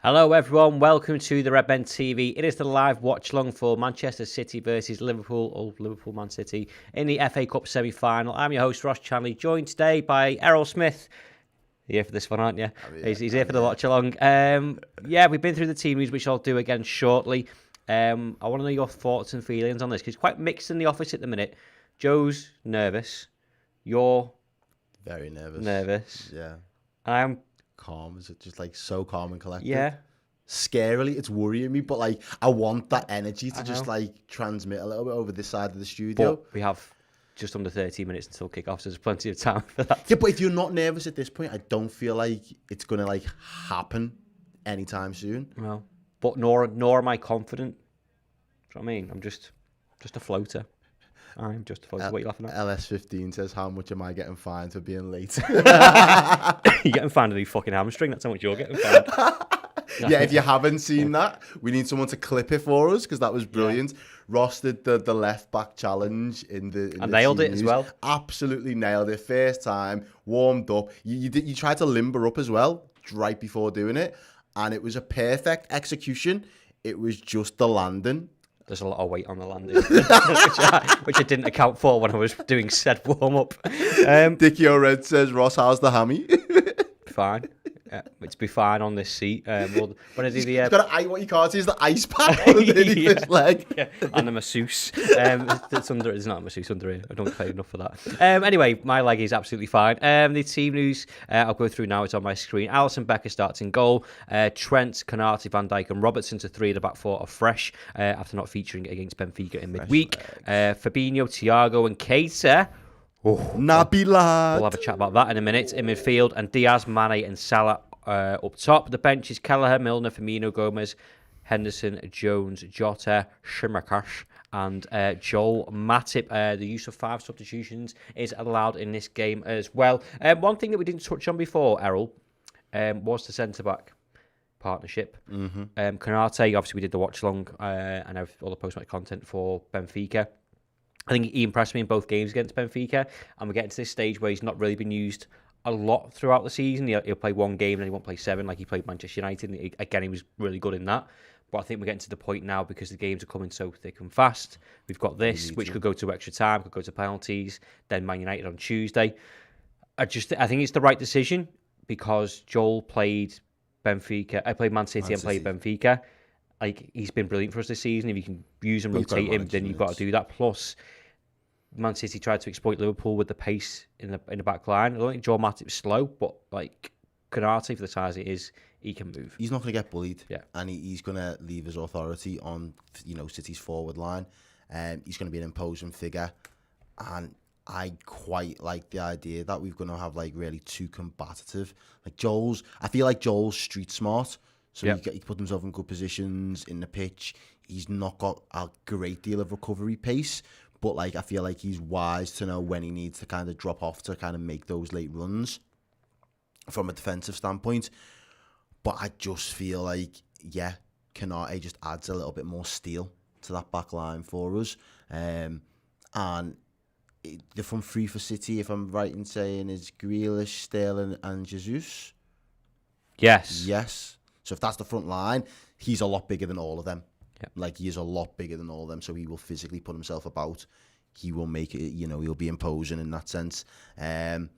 Hello everyone, welcome to the Redmen TV. It is the live watch-along for Manchester City versus Liverpool, or Liverpool-Man City, in the FA Cup semi-final. I'm your host, Ross Chanley, joined today by Errol Smith. You're here for this one, aren't you? He's here for the watch-along. We've been through the team news, which I'll do again shortly. I want to know your thoughts and feelings on this, because it's quite mixed in the office at the minute. Joe's nervous. You're... very nervous. Nervous. Yeah. I'm... calm. Is it just like so calm and collected? Yeah. Scarily, it's worrying me, but like I want that energy to just like transmit a little bit over this side of the studio. But we have just under 30 minutes until kickoff, so there's plenty of time for that. Yeah, but if you're not nervous at this point, I don't feel like it's gonna like happen anytime soon. Well, but nor am I confident. Do you know what I mean? I'm just a floater. I'm just a floater. What are you laughing at? LS15 says, how much am I getting fined for being late? You're getting fined a new fucking hamstring. That's how much you're getting fined. Yeah, if you haven't seen that, we need someone to clip it for us because that was brilliant. Yeah. Ross did the left back challenge in the nailed it as well. Absolutely nailed it. First time, warmed up. You tried to limber up as well right before doing it, and it was a perfect execution. It was just the landing. There's a lot of weight on the landing, which I didn't account for when I was doing said warm-up. Dickie O'Red says, Ross, how's the hammy? Fine. It's be fine on this seat. When I do the, what you can't see is the ice pack underneath his leg. Yeah, and a masseuse. It's under. It's not a masseuse under here. I don't pay enough for that. Anyway, my leg is absolutely fine. The team news I'll go through now. It's on my screen. Alisson Becker starts in goal. Trent, Konate, Van Dijk and Robertson to three of the back four are fresh after not featuring against Benfica in midweek. Fabinho, Thiago and Keita. Nappy lad. We'll have a chat about that in a minute. In midfield, and Diaz, Mane and Salah up top. The bench is Kelleher, Milner, Firmino, Gomez, Henderson, Jones, Jota, Shimakash and Joel Matip. The use of 5 substitutions is allowed in this game as well. One thing that we didn't touch on before, Errol, was the centre-back partnership. Konate, obviously we did the watch-along and have all the post-match content for Benfica. I think he impressed me in both games against Benfica, and we're getting to this stage where he's not really been used a lot throughout the season. He'll play one game and then he won't play 7 like he played Manchester United. And he was really good in that. But I think we're getting to the point now because the games are coming so thick and fast. We've got this, which could go to extra time, could go to penalties, then Man United on Tuesday. I think it's the right decision because Joel played Benfica. I played Man City and played Benfica. Like, he's been brilliant for us this season. If you can use and rotate him, then you've got to do that. Plus, Man City tried to exploit Liverpool with the pace in the back line. I don't think Joel Matip's slow, but like Konate, for the size it is, he can move. He's not going to get bullied, and he's going to leave his authority on City's forward line. He's going to be an imposing figure, and I quite like the idea that we're going to have like really two combative. Like I feel like Joel's street smart. So he can put himself in good positions in the pitch. He's not got a great deal of recovery pace, but like I feel like he's wise to know when he needs to kind of drop off to kind of make those late runs from a defensive standpoint. But I just feel like, Konate just adds a little bit more steel to that back line for us. And the front three for City, if I'm right in saying, is Grealish, Sterling and Jesus? Yes. So if that's the front line, he's a lot bigger than all of them. Yep. Like, he is a lot bigger than all of them. So he will physically put himself about. He will make it, he'll be imposing in that sense. And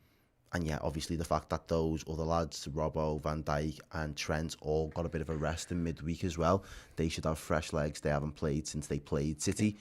obviously the fact that those other lads, Robbo, Van Dijk and Trent, all got a bit of a rest in midweek as well. They should have fresh legs. They haven't played since they played City.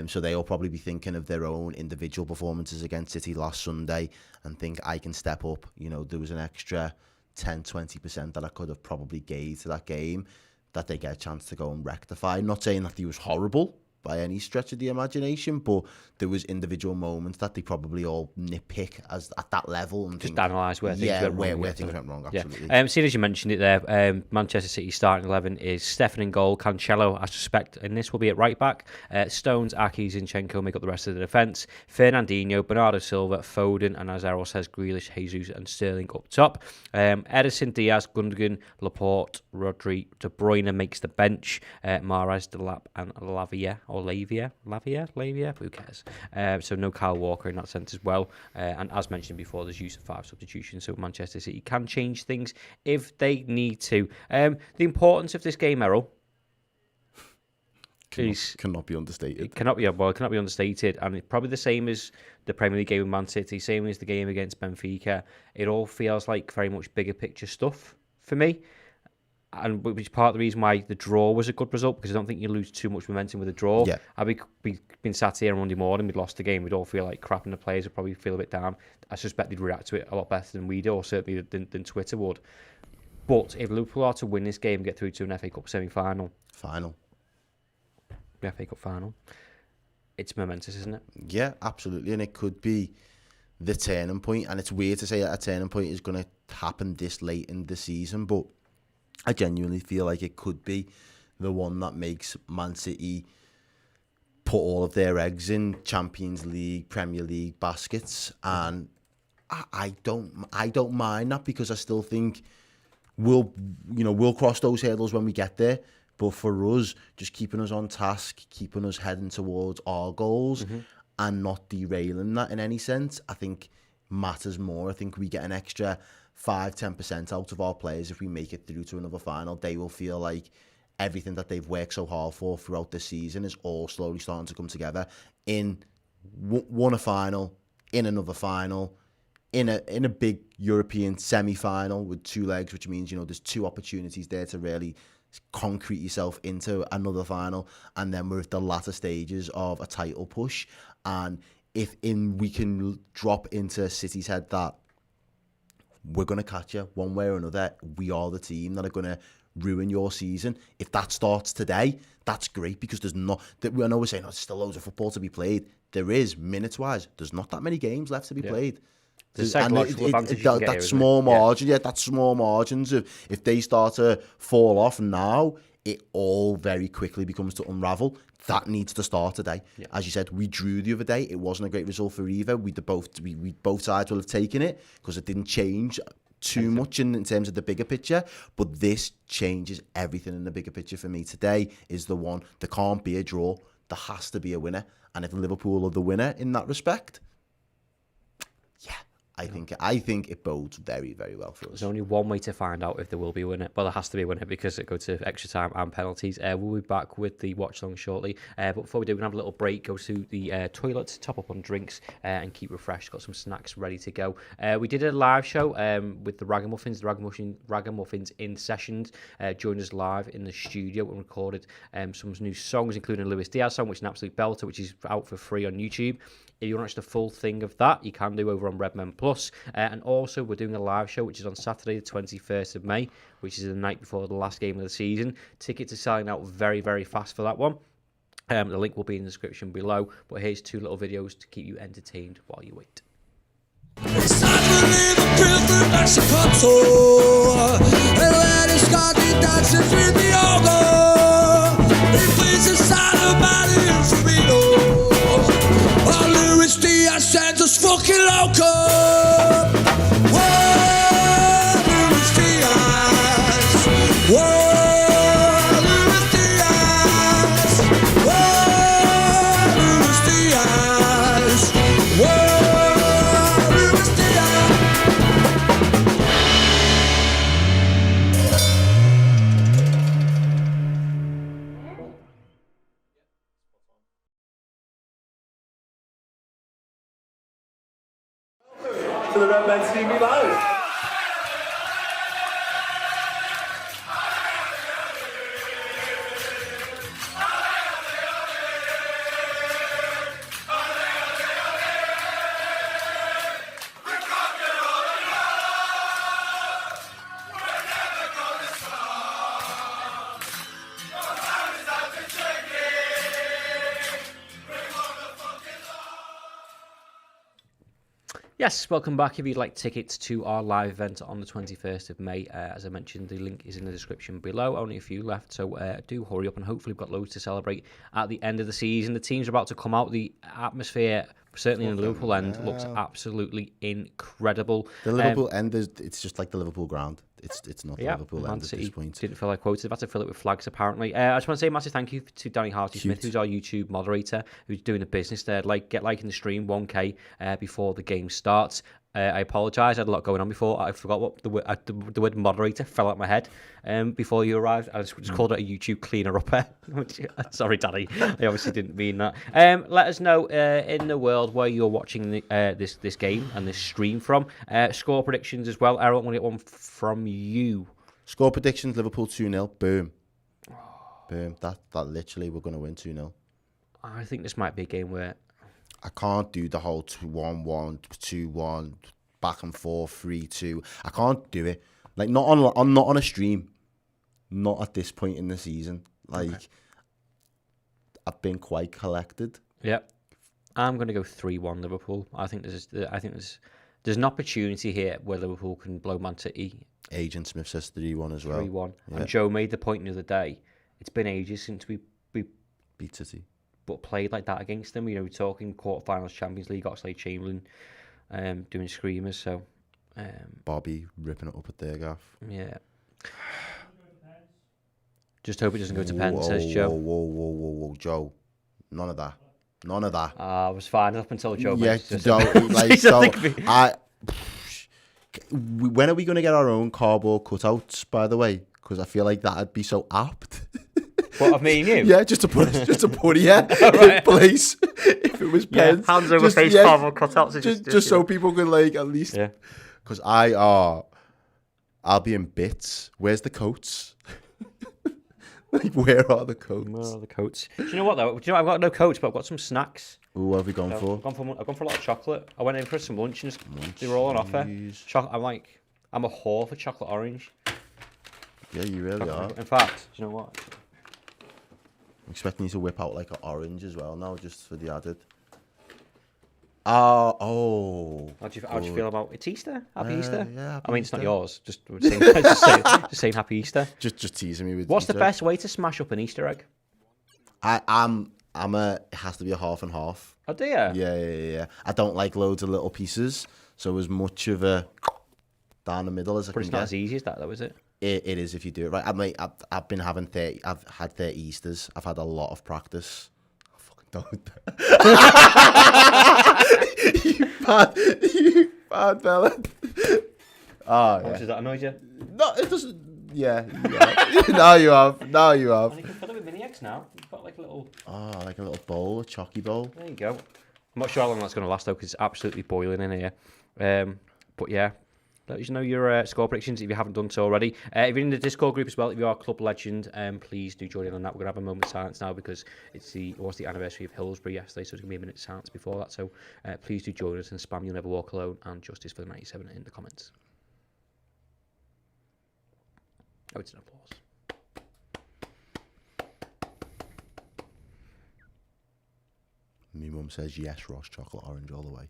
So they'll probably be thinking of their own individual performances against City last Sunday and think, I can step up. There was an extra 10-20% that I could have probably gave to that game that they get a chance to go and rectify. Not saying that he was horrible by any stretch of the imagination, but there was individual moments that they probably all nitpick as at that level and just analyse where things went wrong. Where things went wrong, absolutely. Seeing as you mentioned it there, Manchester City's starting 11 is Stefan in goal, Cancelo, I suspect, and this will be at right back. Stones, Aki, Zinchenko make up the rest of the defence. Fernandinho, Bernardo Silva, Foden, and as Errol says, Grealish, Jesus and Sterling up top. Ederson, Diaz, Gundogan, Laporte, Rodri, De Bruyne makes the bench. Mahrez, Delap and Lavia or Lavia, who cares? So no Kyle Walker in that sense as well. And as mentioned before, there's use of 5 substitutions, so Manchester City can change things if they need to. The importance of this game, Errol, cannot be understated. It cannot be understated, and it's probably the same as the Premier League game with Man City, same as the game against Benfica. It all feels like very much bigger picture stuff for me, and which is part of the reason why the draw was a good result, because I don't think you lose too much momentum with a draw. Yeah. Had we been sat here on Monday morning, we'd lost the game, we'd all feel like crap, and the players would probably feel a bit down. I suspect they'd react to it a lot better than we do, or certainly than Twitter would. But if Liverpool are to win this game and get through to an FA Cup semi-final, the FA Cup final, it's momentous, isn't it? Yeah, absolutely, and it could be the turning point. And it's weird to say that a turning point is going to happen this late in the season, but I genuinely feel like it could be the one that makes Man City put all of their eggs in Champions League, Premier League baskets, and I don't mind that, because I still think we'll cross those hurdles when we get there. But for us, just keeping us on task, keeping us heading towards our goals, and not derailing that in any sense, I think matters more. I think we get an extra 5-10% out of our players if we make it through to another final. They will feel like everything that they've worked so hard for throughout the season is all slowly starting to come together in one a final, in another final, in a big European semi-final with 2 legs, which means, there's 2 opportunities there to really concrete yourself into another final, and then we're at the latter stages of a title push. And if we can drop into City's head that we're going to catch you one way or another, we are the team that are going to ruin your season. If that starts today, that's great, because there's not that I know we're saying there's still loads of football to be played. There is, minutes wise, there's not that many games left to be played. That small margin, that small margins of if they start to fall off now, it all very quickly becomes to unravel. That needs to start today. Yeah. As you said, we drew the other day. It wasn't a great result for either. We both sides will have taken it because it didn't change too much in terms of the bigger picture. But this changes everything in the bigger picture for me. Today is the one. There can't be a draw. There has to be a winner. And if Liverpool are the winner in that respect, I think it bodes very, very well for us. There's only one way to find out if there will be a winner. Well, there has to be a winner, because it goes to extra time and penalties. We'll be back with the watch along shortly. But before we do, we're going to have a little break, go to the toilet, top up on drinks, and keep refreshed. Got some snacks ready to go. We did a live show with the Ragamuffins. The Ragamuffins in sessions joined us live in the studio and recorded some new songs, including a Luis Diaz song, which is an absolute belter, which is out for free on YouTube. If you want to watch the full thing of that, you can do over on Redmen Plus. And also, we're doing a live show, which is on Saturday, the 21st of May, which is the night before the last game of the season. Tickets are selling out very, very fast for that one. The link will be in the description below. But here's 2 little videos to keep you entertained while you wait. Sends us fucking loco. Whoa, Luis Diaz. Whoa, Luis Diaz. Whoa, Luis Diaz. Whoa, Luis Diaz. To the Redmen TV Live. Yes, welcome back. If you'd like tickets to our live event on the 21st of May, as I mentioned, the link is in the description below. Only a few left, so do hurry up, and hopefully we've got loads to celebrate at the end of the season. The teams are about to come out. The atmosphere, certainly in the Liverpool end, looks absolutely incredible. The Liverpool end, it's just like the Liverpool ground. it's not the Yeah, Liverpool Man end at City this point. didn't feel like quoted. They've had to fill it with flags, apparently. I just want to say a massive thank you to Danny Harty-Smith, Cute. who's our YouTube moderator, who's doing the business there. Get liking the stream, 1K before the game starts. I apologise. I had a lot going on before. I forgot what the word moderator fell out my head before you arrived. I just called it a YouTube cleaner-upper. Sorry, Danny. I obviously didn't mean that. Let us know in the world where you're watching this game and this stream from. Score predictions as well. Errol, I'm going to get one from you. Score predictions: Liverpool 2-0. Boom. Boom. That literally we're going to win 2-0. I think this might be a game where I can't do the whole 2-1-1, 2-1, back and forth, 3-2. I can't do it. Like not on a stream. Not at this point in the season. Like I've been quite collected. Yeah, I'm going to go 3-1 Liverpool. I think there's an opportunity here where Liverpool can blow Man City. Agent Smith says 3-1 as well. 3-1. Yeah. And Joe made the point the other day. It's been ages since we Beat City. but played like that against them. You know, we're talking quarterfinals, Champions League, Oxlade-Chamberlain, doing screamers. So, Bobby ripping it up at their gaff. yeah. Just hope it doesn't go to pen, says Joe. Whoa, Joe. None of that. I was fine up until Joe. Yeah, just Joe. When are we going to get our own cardboard cutouts, by the way? Because I feel like that'd be so apt. What, of me and you? Yeah, just to put in place. If it was pens. Yeah, hands over face, cardboard cutouts. Just so people can like at least. Yeah. Because I'll be in bits. Where's the coats? Like, where are the coats? Where are the coats? Do you know what though? I've got no coats, but I've got some snacks. Ooh, what have we gone for? I've gone for a lot of chocolate. I went in for some lunch and they were all on offer. I'm a whore for chocolate orange. Yeah, you really are. In fact, do you know what? I'm expecting you to whip out like an orange as well now, just for the added. Oh. How do you feel about it's Easter? Happy Easter? Yeah, happy I mean, it's not Easter. yours. Just saying Happy Easter. Just teasing me with. What's Easter the best way to smash up an Easter egg? It has to be a half and half. Oh dear. Yeah. I don't like loads of little pieces, so as much of a down the middle as I But can it's get. not as easy as that, though, is it? It is if you do it right. I've been having 30. I've had 30 Easters. I've had a lot of practice. I fucking don't. You bad fella. Oh, yeah. Does that annoy you? No, it doesn't. Yeah. Now you have. And you can fill it with mini eggs now. You've got like a little. Oh, like a little bowl, a chalky bowl. There you go. I'm not sure how long that's going to last though, because it's absolutely boiling in here. But yeah, let us know your score predictions if you haven't done so already. If you're in the Discord group as well, if you are a club legend, please do join in on that. We're going to have a moment of silence now because it was the anniversary of Hillsbury yesterday, so it's going to be a minute of silence before that. So please do join us and spam You'll Never Walk Alone and Justice for the 97 in the comments. Oh, it's an applause. My mum says yes, Ross, chocolate orange all the way.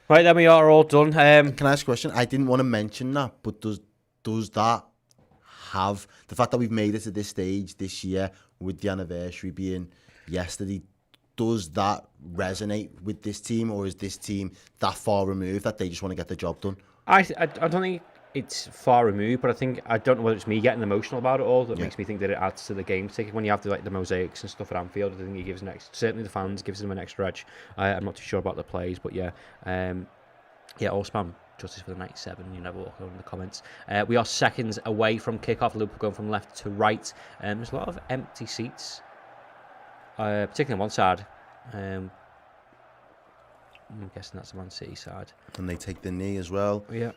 Right, then we are all done. Can I ask a question? I didn't want to mention that, but does that have the fact that we've made it to this stage this year with the anniversary being yesterday? Does that resonate with this team, or is this team that far removed that they just want to get the job done? I don't think it's far removed, but I don't know whether it's me getting emotional about it all that makes me think that it adds to the game. Particularly when you have the mosaics and stuff at Anfield, I think it gives certainly the fans gives them an extra edge. I'm not too sure about the plays, but yeah, all spam Justice for the 97. You never walk alone in the comments. We are seconds away from kickoff. Liverpool going from left to right. There's a lot of empty seats, particularly on one side. I'm guessing that's the Man City side. And they take the knee as well. Yeah.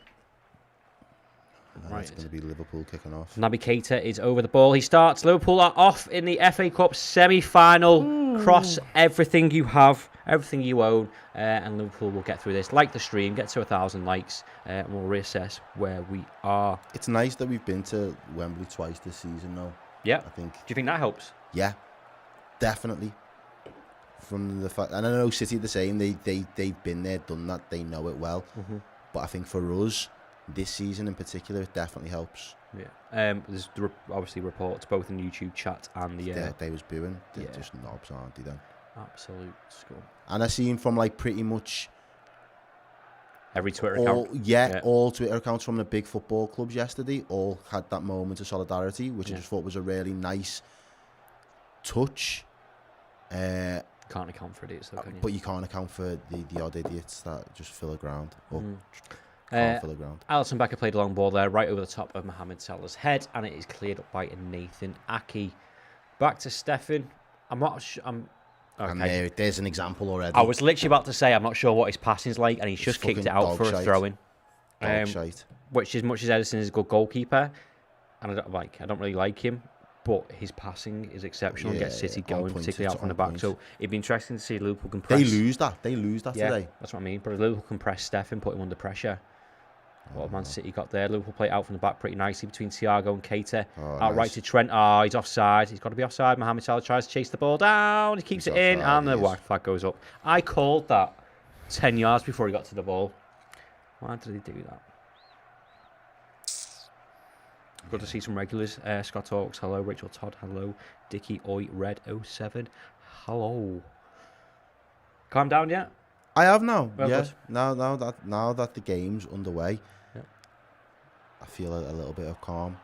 Right. It's going to be Liverpool kicking off. Naby Keita is over the ball. He starts. Liverpool are off in the FA Cup semi-final. Cross everything you have, everything you own, and Liverpool will get through this. Like the stream, get to 1,000 likes, and we'll reassess where we are. It's nice that we've been to Wembley twice this season, though. Yeah. I think. Do you think that helps? Yeah, definitely. from the fact, and I know City are the same. They've been there, done that. They know it well. But I think for us, this season in particular, it definitely helps. Yeah. There's obviously reports both in the YouTube chat and the. They was booing. They're just knobs, aren't they? Then. Absolute scum. And I seen from like pretty much every Twitter account. All Twitter accounts from the big football clubs yesterday all had that moment of solidarity, which I just thought was a really nice touch. Can't account for idiots, though, can you? But you can't account for the odd idiots that just fill the ground. Can't fill the ground. Alisson Becker played a long ball there, right over the top of Mohamed Salah's head, and it is cleared up by Nathan Aki. Back to Stefan. I'm not sure. Okay. And there's an example already. I was literally about to say I'm not sure what his passing's like, and he's just kicked it out for a throw-in. Which, as much as Edison is a good goalkeeper, and I don't really like him, but his passing is exceptional and gets City going, particularly out from the back. So it'd be interesting to see Liverpool can press. They lose that today. That's what I mean. But if Liverpool can press Stefan, put him under pressure. What Man City got there? Liverpool play out from the back pretty nicely between Thiago and Keita. Outright to Trent. He's offside. He's got to be offside. Mohamed Salah tries to chase the ball down. He keeps it in, and the white flag goes up. I called that 10 yards before he got to the ball. Why did he do that? Good to see some regulars. Scott Hawks, hello. Rachel Todd, hello. Dickie Oi Red 07, hello. Calm down yet? I have now. Well, yeah. good. Now that the game's underway, I feel a little bit of calm.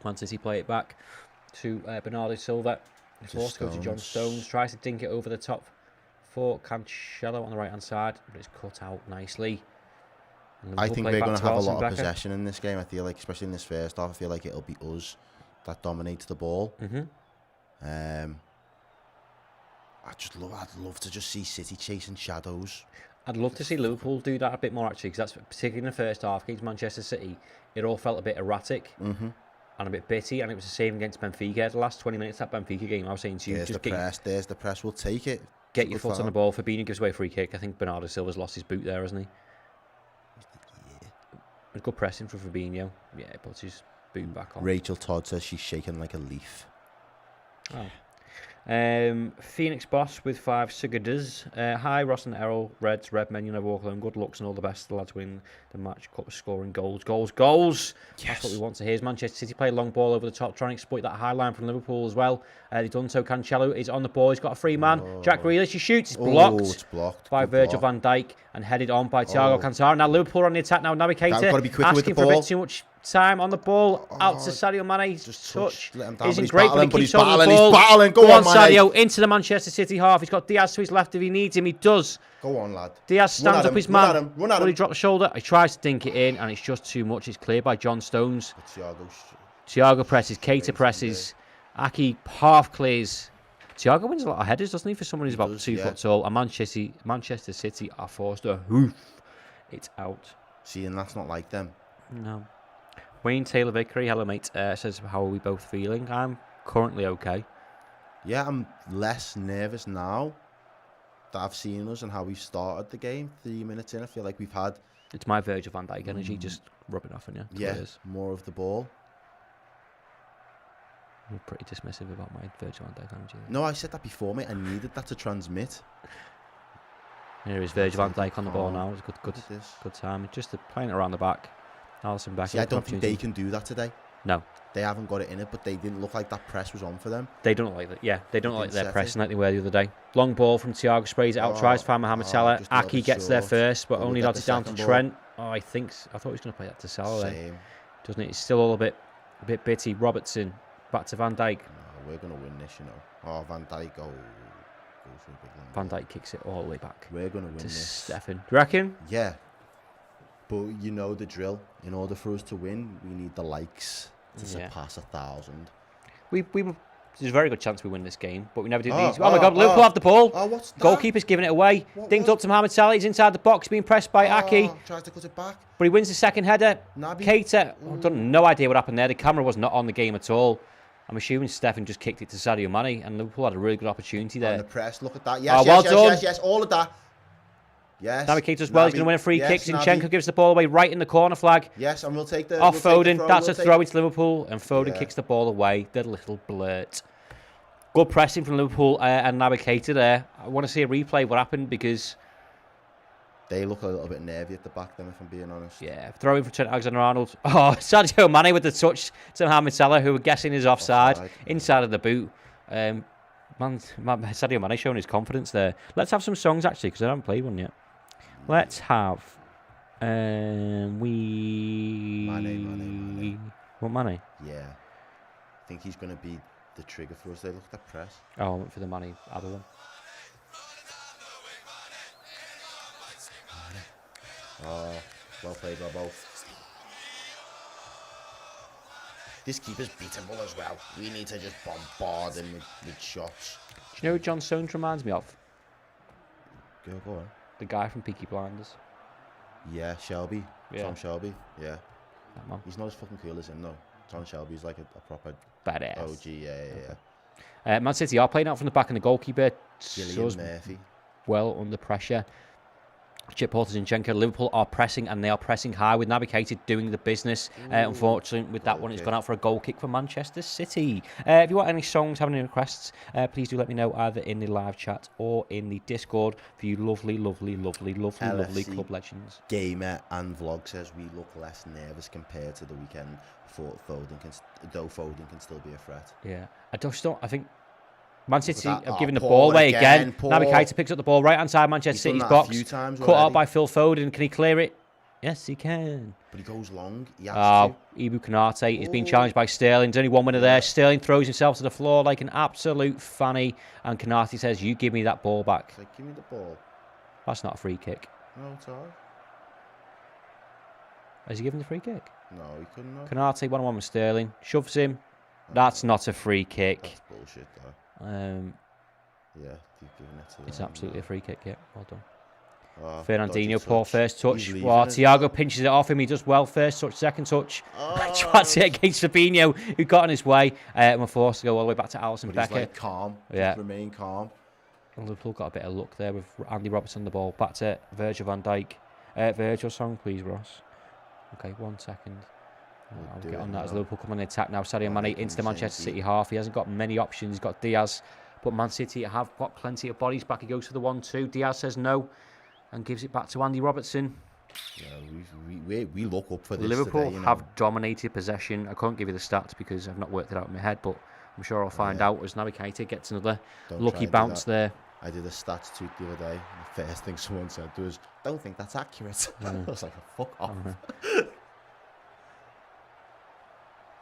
Man City play it back to Bernardo Silva. Forced to go to John Stones. Tries to dink it over the top for Cancelo on the right hand side, but it's cut out nicely. I think we're going to have a lot of possession in this game. I feel like, especially in this first half, I feel like it'll be us that dominates the ball. I'd love to just see City chasing shadows. I'd love to see Liverpool do that a bit more, actually, because that's particularly in the first half against Manchester City. It all felt a bit erratic and a bit bitty, and it was the same against Benfica. The last 20 minutes of that Benfica game, I was saying to you, there's the press. We'll take it. Get your foot on the ball. Fabinho gives away a free kick. I think Bernardo Silva's lost his boot there, hasn't he? A good pressing for Fabinho. Yeah, puts his boot back on. Rachel Todd says she's shaking like a leaf. Oh. Phoenix Boss with 5 cigadas. Hi, Ross and Errol. Reds, Redmen, you never walk alone. Good looks and all the best. The lads win the match. Scoring goals. Yes. That's what we want to hear. Manchester City play a long ball over the top, trying to exploit that high line from Liverpool as well. They've done so. Cancelo is on the ball. He's got a free man. Jack Grealish, he shoots. It's blocked. It's blocked by Virgil van Dijk and headed on by Thiago Cancelo. Now Liverpool are on the attack now. Naby Keita got to be quicker with the asking ball. for a bit too much time on the ball. Out to Sadio Mane. Just touch. Isn't He's great, but he battling, keeps on the he's ball. battling. Go on, Mane. Sadio, into the Manchester City half. He's got Diaz to his left if he needs him. He does. Go on, lad. Diaz stands up his man. Run at him. But he dropped the shoulder. He tries to dink it in, and it's just too much. It's cleared by John Stones. Thiago presses. Keita presses. Aki half clears. Thiago wins a lot of headers, doesn't he, for someone who's about 2 foot tall? And Manchester City are forced to hoof. It's out. See, and that's not like them. No. Wayne Taylor Vickery, hello mate, says, how are we both feeling? I'm currently okay. Yeah, I'm less nervous now that I've seen us and how we've started the game. 3 minutes in, I feel like we've had... It's my Virgil van Dijk energy just rubbing off on you. Yeah, more of the ball. You're pretty dismissive about my Virgil van Dijk energy. No, I said that before, mate. I needed that to transmit. Here is Virgil van Dijk on the ball now. It's good time. Just playing it around the back. Alisson Becker. See, I don't think they can do that today. No. They haven't got it in it, but they didn't look like that press was on for them. They don't like that. Yeah, they don't like their pressing like they were the other day. Long ball from Thiago, sprays it out, tries to find Mohamed Salah. Aki gets there first, but only nods it down to Trent. I thought he was going to play that to Salah then. Doesn't it? It's still all a bit bitty. Robertson, back to Van Dijk. No, we're going to win this, you know. Van Dijk, goes for a big Van one. Dijk kicks it all the way back. We're going to win to this. Stefan. Do you reckon? Yeah. But you know the drill. In order for us to win, we need the likes to surpass 1,000. There's a very good chance we win this game, but we never do these. Oh my God, Liverpool have the ball. What's that? Goalkeeper's giving it away. Dinged up to Mohamed Salah. He's inside the box, being pressed by Aki. Tries to cut it back. But he wins the second header. Naby. Keita, no idea what happened there. The camera was not on the game at all. I'm assuming Stefan just kicked it to Sadio Mane, and Liverpool had a really good opportunity there. On the press, look at that. Yes, all of that. Yes. Naby Keita as well. He's going to win a free kick. Zinchenko gives the ball away right in the corner flag. Yes, and we'll take the... Off Foden. That's a throw into Liverpool, and Foden kicks the ball away. The little blurt. Good pressing from Liverpool and Naby Keita there. I want to see a replay of what happened because... They look a little bit nervy at the back then, if I'm being honest. Yeah, throwing for Trent Alexander-Arnold. Oh, Sadio Mane with the touch to Mohamed Salah, who we're guessing is offside. Inside of the boot. Sadio Mane showing his confidence there. Let's have some songs, actually, because I haven't played one yet. Let's have... Mane. What, Mane? Yeah. I think he's going to be the trigger for us. They look at that press. Oh, I went for the Mane other one. Oh, well played, Robbo. This keeper's beatable as well. We need to just bombard him with shots. Do you know who John Stones reminds me of? Go on. The guy from Peaky Blinders. Yeah, Shelby. Yeah. Tom Shelby. Yeah. That man. He's not as fucking cool as him, though. Tom Shelby's like a proper Badass. OG. Yeah. Man City are playing out from the back, and the goalkeeper Gillian Murphy. Well under pressure. Chip Porter-Zinchenko. Liverpool are pressing, and they are pressing high with Naby Keita doing the business. Unfortunately, with that one, it's gone out for a goal kick for Manchester City. If you want any songs, have any requests, please do let me know either in the live chat or in the Discord for you lovely club legends. Gamer and Vlog says we look less nervous compared to the weekend. Though Foden can still be a threat. Yeah, I think Man City have given the Paul ball away again. Paul. Naby Keita picks up the ball right hand side Manchester City's box. Cut out by Phil Foden. Can he clear it? Yes, he can. But he goes long. He has to. Ibu Konate is being challenged by Sterling. There's only one winner there. Sterling throws himself to the floor like an absolute fanny. And Konate says, you give me that ball back. It's like, give me the ball. That's not a free kick. No, it's alright. Has he given the free kick? No, he couldn't have. Konate, 1-on-1 with Sterling. Shoves him. That's not a free kick. That's bullshit, though. Yeah, you've given it to It's absolutely a free kick, yeah. Well done. Oh, Fernandinho, poor first touch. He's Well, leaving Thiago pinches it off him. He does well. First touch, second touch. That's it against Fabinho, who got in his way. And we're forced to go all the way back to Alisson Becker. He's like calm. Yeah. Just remain calm. Liverpool got a bit of luck there with Andy Robertson on the ball. Back to Virgil van Dijk. Virgil song, please, Ross. Okay, 1 second. I'll get on that as Liverpool come on the attack now. Sadio Mane into the Manchester City half. He hasn't got many options. He's got Diaz. But Man City have got plenty of bodies back. He goes for the 1-2. Diaz says no and gives it back to Andy Robertson. Yeah, we look up for this. Liverpool today, have dominated possession. I can't give you the stats because I've not worked it out in my head, but I'm sure I'll find out as Naby Keita gets another lucky bounce there. I did a stats tweet the other day. The first thing someone said was, "Don't think that's accurate." I was like, "Fuck off."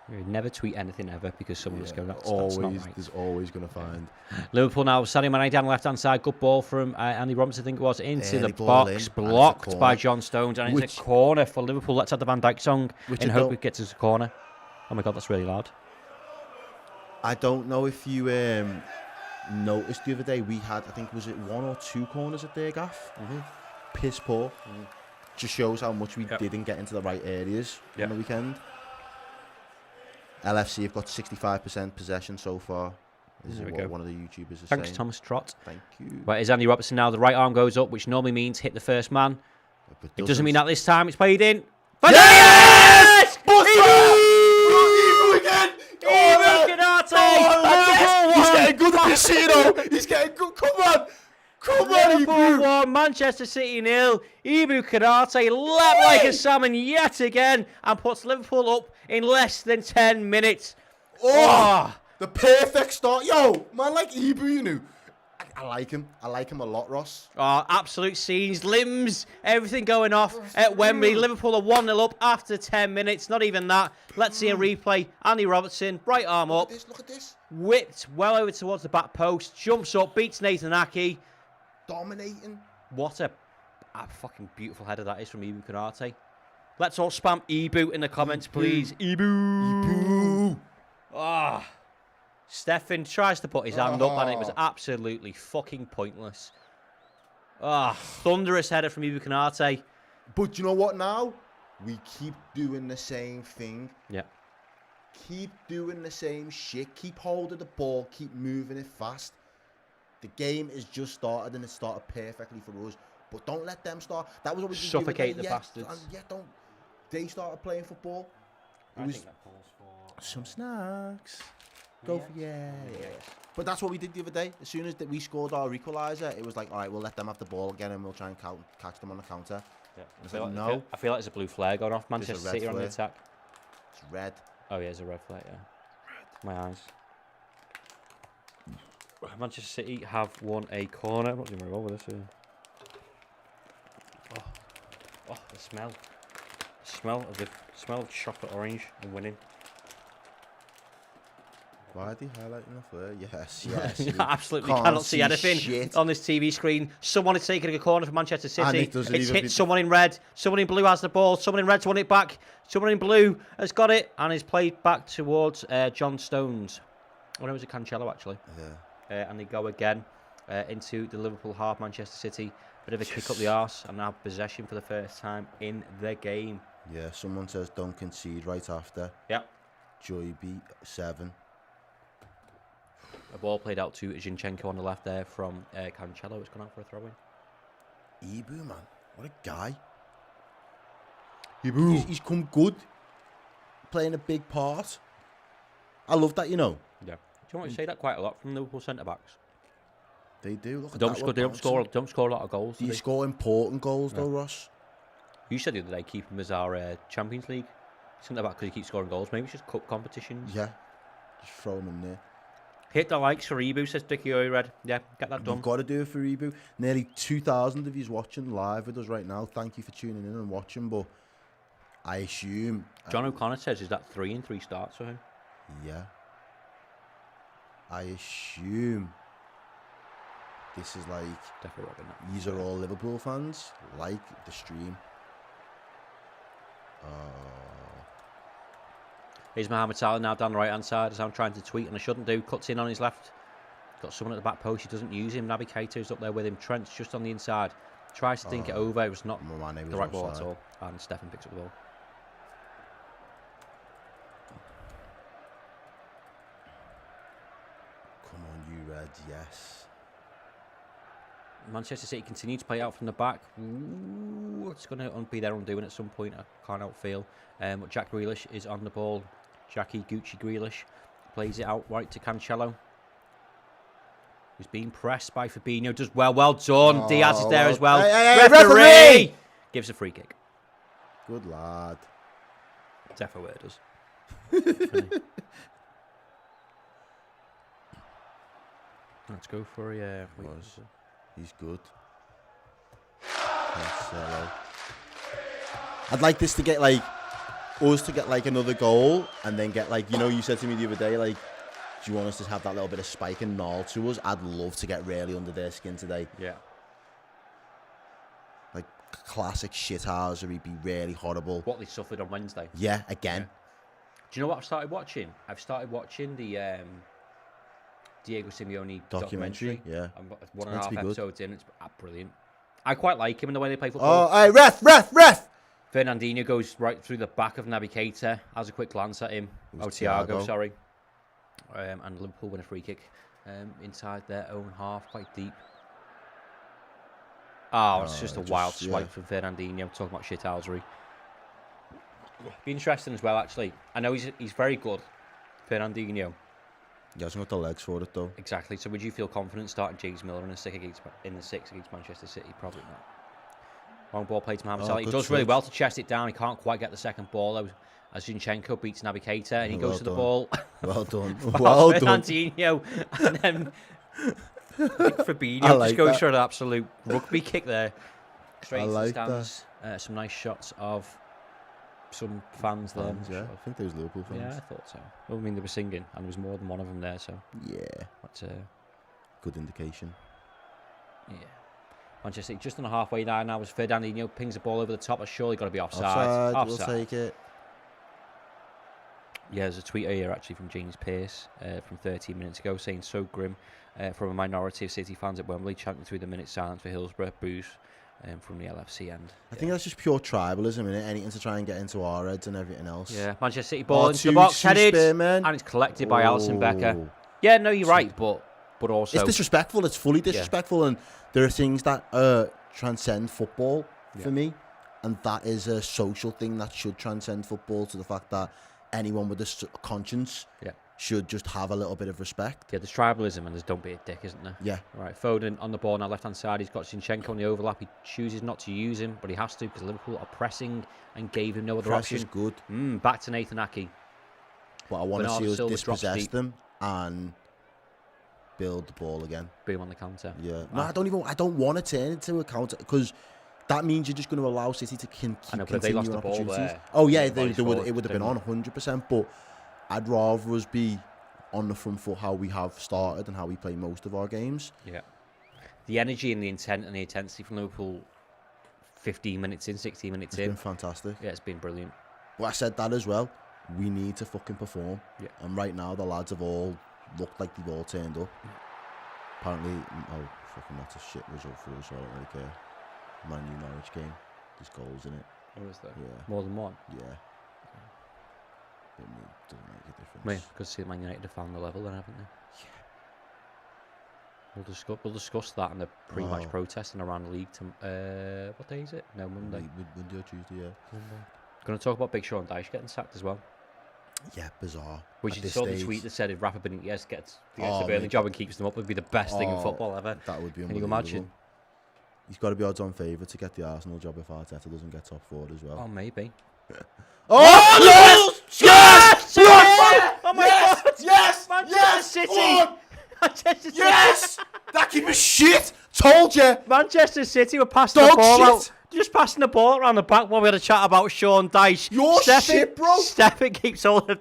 We never tweet anything ever because someone was going, that's always, not right. There's always going to find. Liverpool now, Sadio Mane down the left-hand side. Good ball from Andy Robertson, I think it was, into the box. Blocked by John Stones. And it's a corner for Liverpool. Let's have the Van Dijk song in hope it gets us a corner. Oh my God, that's really loud. I don't know if you noticed the other day, we had, I think, was it 1 or 2 corners at their gaff? Piss poor. Just shows how much we didn't get into the right areas on the weekend. LFC have got 65% possession so far. This is what one of the YouTubers is saying. Thanks, Thomas Trott. Thank you. Right, is Andy Robertson now. The right arm goes up, which normally means hit the first man. It doesn't mean that this time. It's played in. Yes! Ibu again! He's getting good at casino. He's getting good. Come on. Liverpool 1, Manchester City 0. Ibu Konate leapt like a salmon yet again and puts Liverpool up in less than 10 minutes. Oh, the perfect start. Yo, man, like Ibu, you know. I like him. I like him a lot, Ross. Oh, absolute scenes, limbs, everything going off at Wembley. Liverpool are 1-0 up after 10 minutes. Not even that. Let's see a replay. Andy Robertson, right arm up. Look at this. Whipped well over towards the back post. Jumps up, beats Nathan Ake. Dominating. What a fucking beautiful header that is from Ibu Konate. Let's all spam Ibu in the comments, please. Ibu. Ah. Stefan tries to put his hand up and it was absolutely fucking pointless. Ah, thunderous header from Ibu Konate. But you know what now? We keep doing the same thing. Yeah. Keep doing the same shit. Keep holding the ball. Keep moving it fast. The game is just started and it started perfectly for us. But don't let them start. That was what we did. Suffocate the bastards. And don't. They started playing football. I think that calls for some snacks. Go for But that's what we did the other day. As soon as we scored our equaliser, it was like, all right, we'll let them have the ball again and we'll try and catch them on the counter. Yeah. It's like, no. I feel like there's a blue flare going off. There's a Manchester red City are on the flare. attack. It's red. Oh, yeah, there's a red flare, yeah. My eyes. Manchester City have won a corner. I'm not doing very well with this. Oh, the smell. The smell of chocolate orange and winning. Why are they highlighting the flare? Yes. You Absolutely cannot see anything shit. on this TV screen. Someone is taking a corner for Manchester And City. it doesn't It's even hit be- someone in red. Someone in blue has the ball. Someone in red's won it back. Someone in blue has got it and is played back towards John Stones. Oh, no, it was a Cancelo, actually. Yeah. And they go again into the Liverpool half. Manchester City, bit of a kick up the arse, and now possession for the first time in the game. Yeah, someone says don't concede right after. Yep. Joy B 7. A ball played out to Zinchenko on the left there from Cancelo. It's gone out for a throw-in. Ibu, man. What a guy. Ibu. He's come good. Playing a big part. I love that, you know. Yeah. Do you want to say that quite a lot from Liverpool centre-backs? They do. Look at Don't that. score, don't score a lot of goals. Do you do they? score important goals, though, Ross? You said the other day keep him as our Champions League centre-back because he keeps scoring goals. Maybe it's just cup competitions. Yeah. Just throw him in there. Hit the likes for Ibu, says Dickie Oyered. Yeah, get that done. You've got to do it for Ibu. Nearly 2,000 of you watching live with us right now. Thank you for tuning in and watching. But I assume... John O'Connor says, is that 3 in 3 starts for him? Yeah. I assume this is like... Definitely Robin. These are all Liverpool fans. Like the stream. Here's Mohamed Salah now down the right-hand side as I'm trying to tweet, and I shouldn't do. Cuts in on his left. Got someone at the back post. He doesn't use him. Naby Keita's up there with him. Trent's just on the inside. Tries to think it over. It was not the right ball at all. And Stefan picks up the ball. Come on, you Reds, yes. Manchester City continue to play out from the back. Ooh, it's going to be their undoing at some point. I can't outfeel. But Jack Grealish is on the ball. Jackie Gucci Grealish plays it out right to Cancelo. Who's being pressed by Fabinho. Does well. Well done. Diaz is there as well. Hey, referee! Gives a free kick. Good lad. Defo where it does. Let's go for a... He's good. Cancelo. I'd like this to get like us to get like another goal and then get like, you know, you said to me the other day, like, do you want us to have that little bit of spike and gnaw to us? I'd love to get really under their skin today. Yeah. Like classic shithousery, be really horrible. What they suffered on Wednesday. Yeah, again. Do you know what I've started watching? I've started watching the Diego Simeone documentary. Yeah. I'm It's 1.5 meant to be good. episodes in. It's brilliant. I quite like him in the way they play football. Oh, hey, ref! Fernandinho goes right through the back of Naby Keita, has a quick glance at him. Thiago, sorry. And Liverpool win a free kick inside their own half, quite deep. Oh, it's just a wild swipe from Fernandinho, talking about shithousery. Be interesting as well, actually. I know he's very good, Fernandinho. He hasn't got the legs for it, though. Exactly. So would you feel confident starting James Miller in the six against Manchester City? Probably not. Long ball played to Mohamed Salah. He does really well to chest it down. He can't quite get the second ball, though, as Zinchenko beats Naby Keita, and he goes to the ball. Well done. Well done. Fernandinho, and then Fabinho just goes for an absolute rugby kick there. Straight into the stands. Some nice shots of some fans there. Yeah, I think those Liverpool fans. Yeah, I thought so. Well, I mean, they were singing, and there was more than one of them there, so... Yeah. That's good indication. Yeah. Manchester City just on the halfway line now as Fernandinho pings the ball over the top. It's surely got to be offside. We'll take it. Yeah, there's a tweet here actually from James Pearce from 13 minutes ago saying, so grim from a minority of City fans at Wembley, chanting through the minute silence for Hillsborough, boos from the LFC end. I think that's just pure tribalism, innit? Anything to try and get into our heads and everything else. Yeah, Manchester City ball into the box, headed, and it's collected by Alisson Becker. Yeah, no, you're right, but also... It's disrespectful, it's fully disrespectful, and there are things that transcend football for me, and that is a social thing that should transcend football, to the fact that anyone with a conscience should just have a little bit of respect. Yeah, there's tribalism and there's don't be a dick, isn't there? Yeah. Right, Foden on the ball now, left-hand side. He's got Zinchenko on the overlap. He chooses not to use him, but he has to because Liverpool are pressing and gave him no other Press option. is good. Back to Nathan Ake. But I want to Bernardo see us Silva drops dispossess deep. them and build the ball again. Boom on the counter. Yeah. No, I don't want to turn into a counter because that means you're just going to allow City to keep I know, but if they lost the ball opportunities. there, Oh yeah, everybody's it would forward, have been on 100%. But I'd rather us be on the front foot how we have started and how we play most of our games. Yeah. The energy and the intent and the intensity from Liverpool 15 minutes in, 16 minutes It's been in. fantastic. Yeah, it's been brilliant. But I said that as well. We need to fucking perform. Yeah. And right now the lads have all looked like they've all turned up. Apparently, fucking that's a shit result for us. So I don't really care. Man U Norwich game. There's goals in it. What is that? Yeah. More than one? Yeah. It doesn't make a difference. Maybe because Man United have found the level then, haven't they? Yeah. We'll discuss that in the pre-match protesting around the league. What day is it? No, Monday. Monday or Tuesday, yeah. Monday. Going to talk about Big Sean Dyche getting sacked as well. Yeah, bizarre. Which At you this saw the stage, tweet that said if Rafa Benitez gets the Oh, Burnley mate. job and keeps them up, would be the best thing in football ever. That would be Can you unbelievable. imagine? He's got to be odds-on favourite to get the Arsenal job if Arteta doesn't get top forward as well. Oh, maybe. Oh, yes! Oh my God! Yes! Manchester City! Manchester City! Yes! That keeper's shit! Told you! Manchester City were passing the Dog ball shit. out. Just passing the ball around the back while we had a chat about Sean Dyche. You're shit, bro. Stephen keeps holding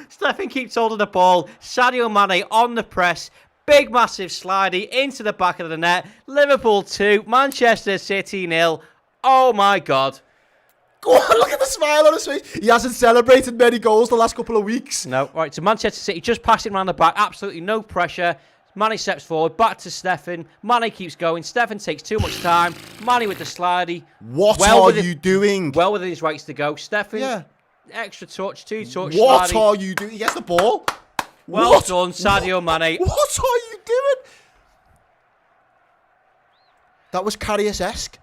Stephen keeps holding the ball. Sadio Mane on the press. Big massive slidey into the back of the net. Liverpool 2, Manchester City 0. Oh my God. Go on, look at the smile on his face. He hasn't celebrated many goals the last couple of weeks. No, right, so Manchester City just passing around the back. Absolutely no pressure. Mane steps forward, back to Stephen. Mane keeps going. Stephen takes too much time. Mane with the slidey. What are you doing? Well within his rights to go. Stephen, Yeah. extra touch, 2 touch. What slidey. are you doing? He gets the ball. Well What? done, Sadio Mane. What are you doing? That was Karius-esque.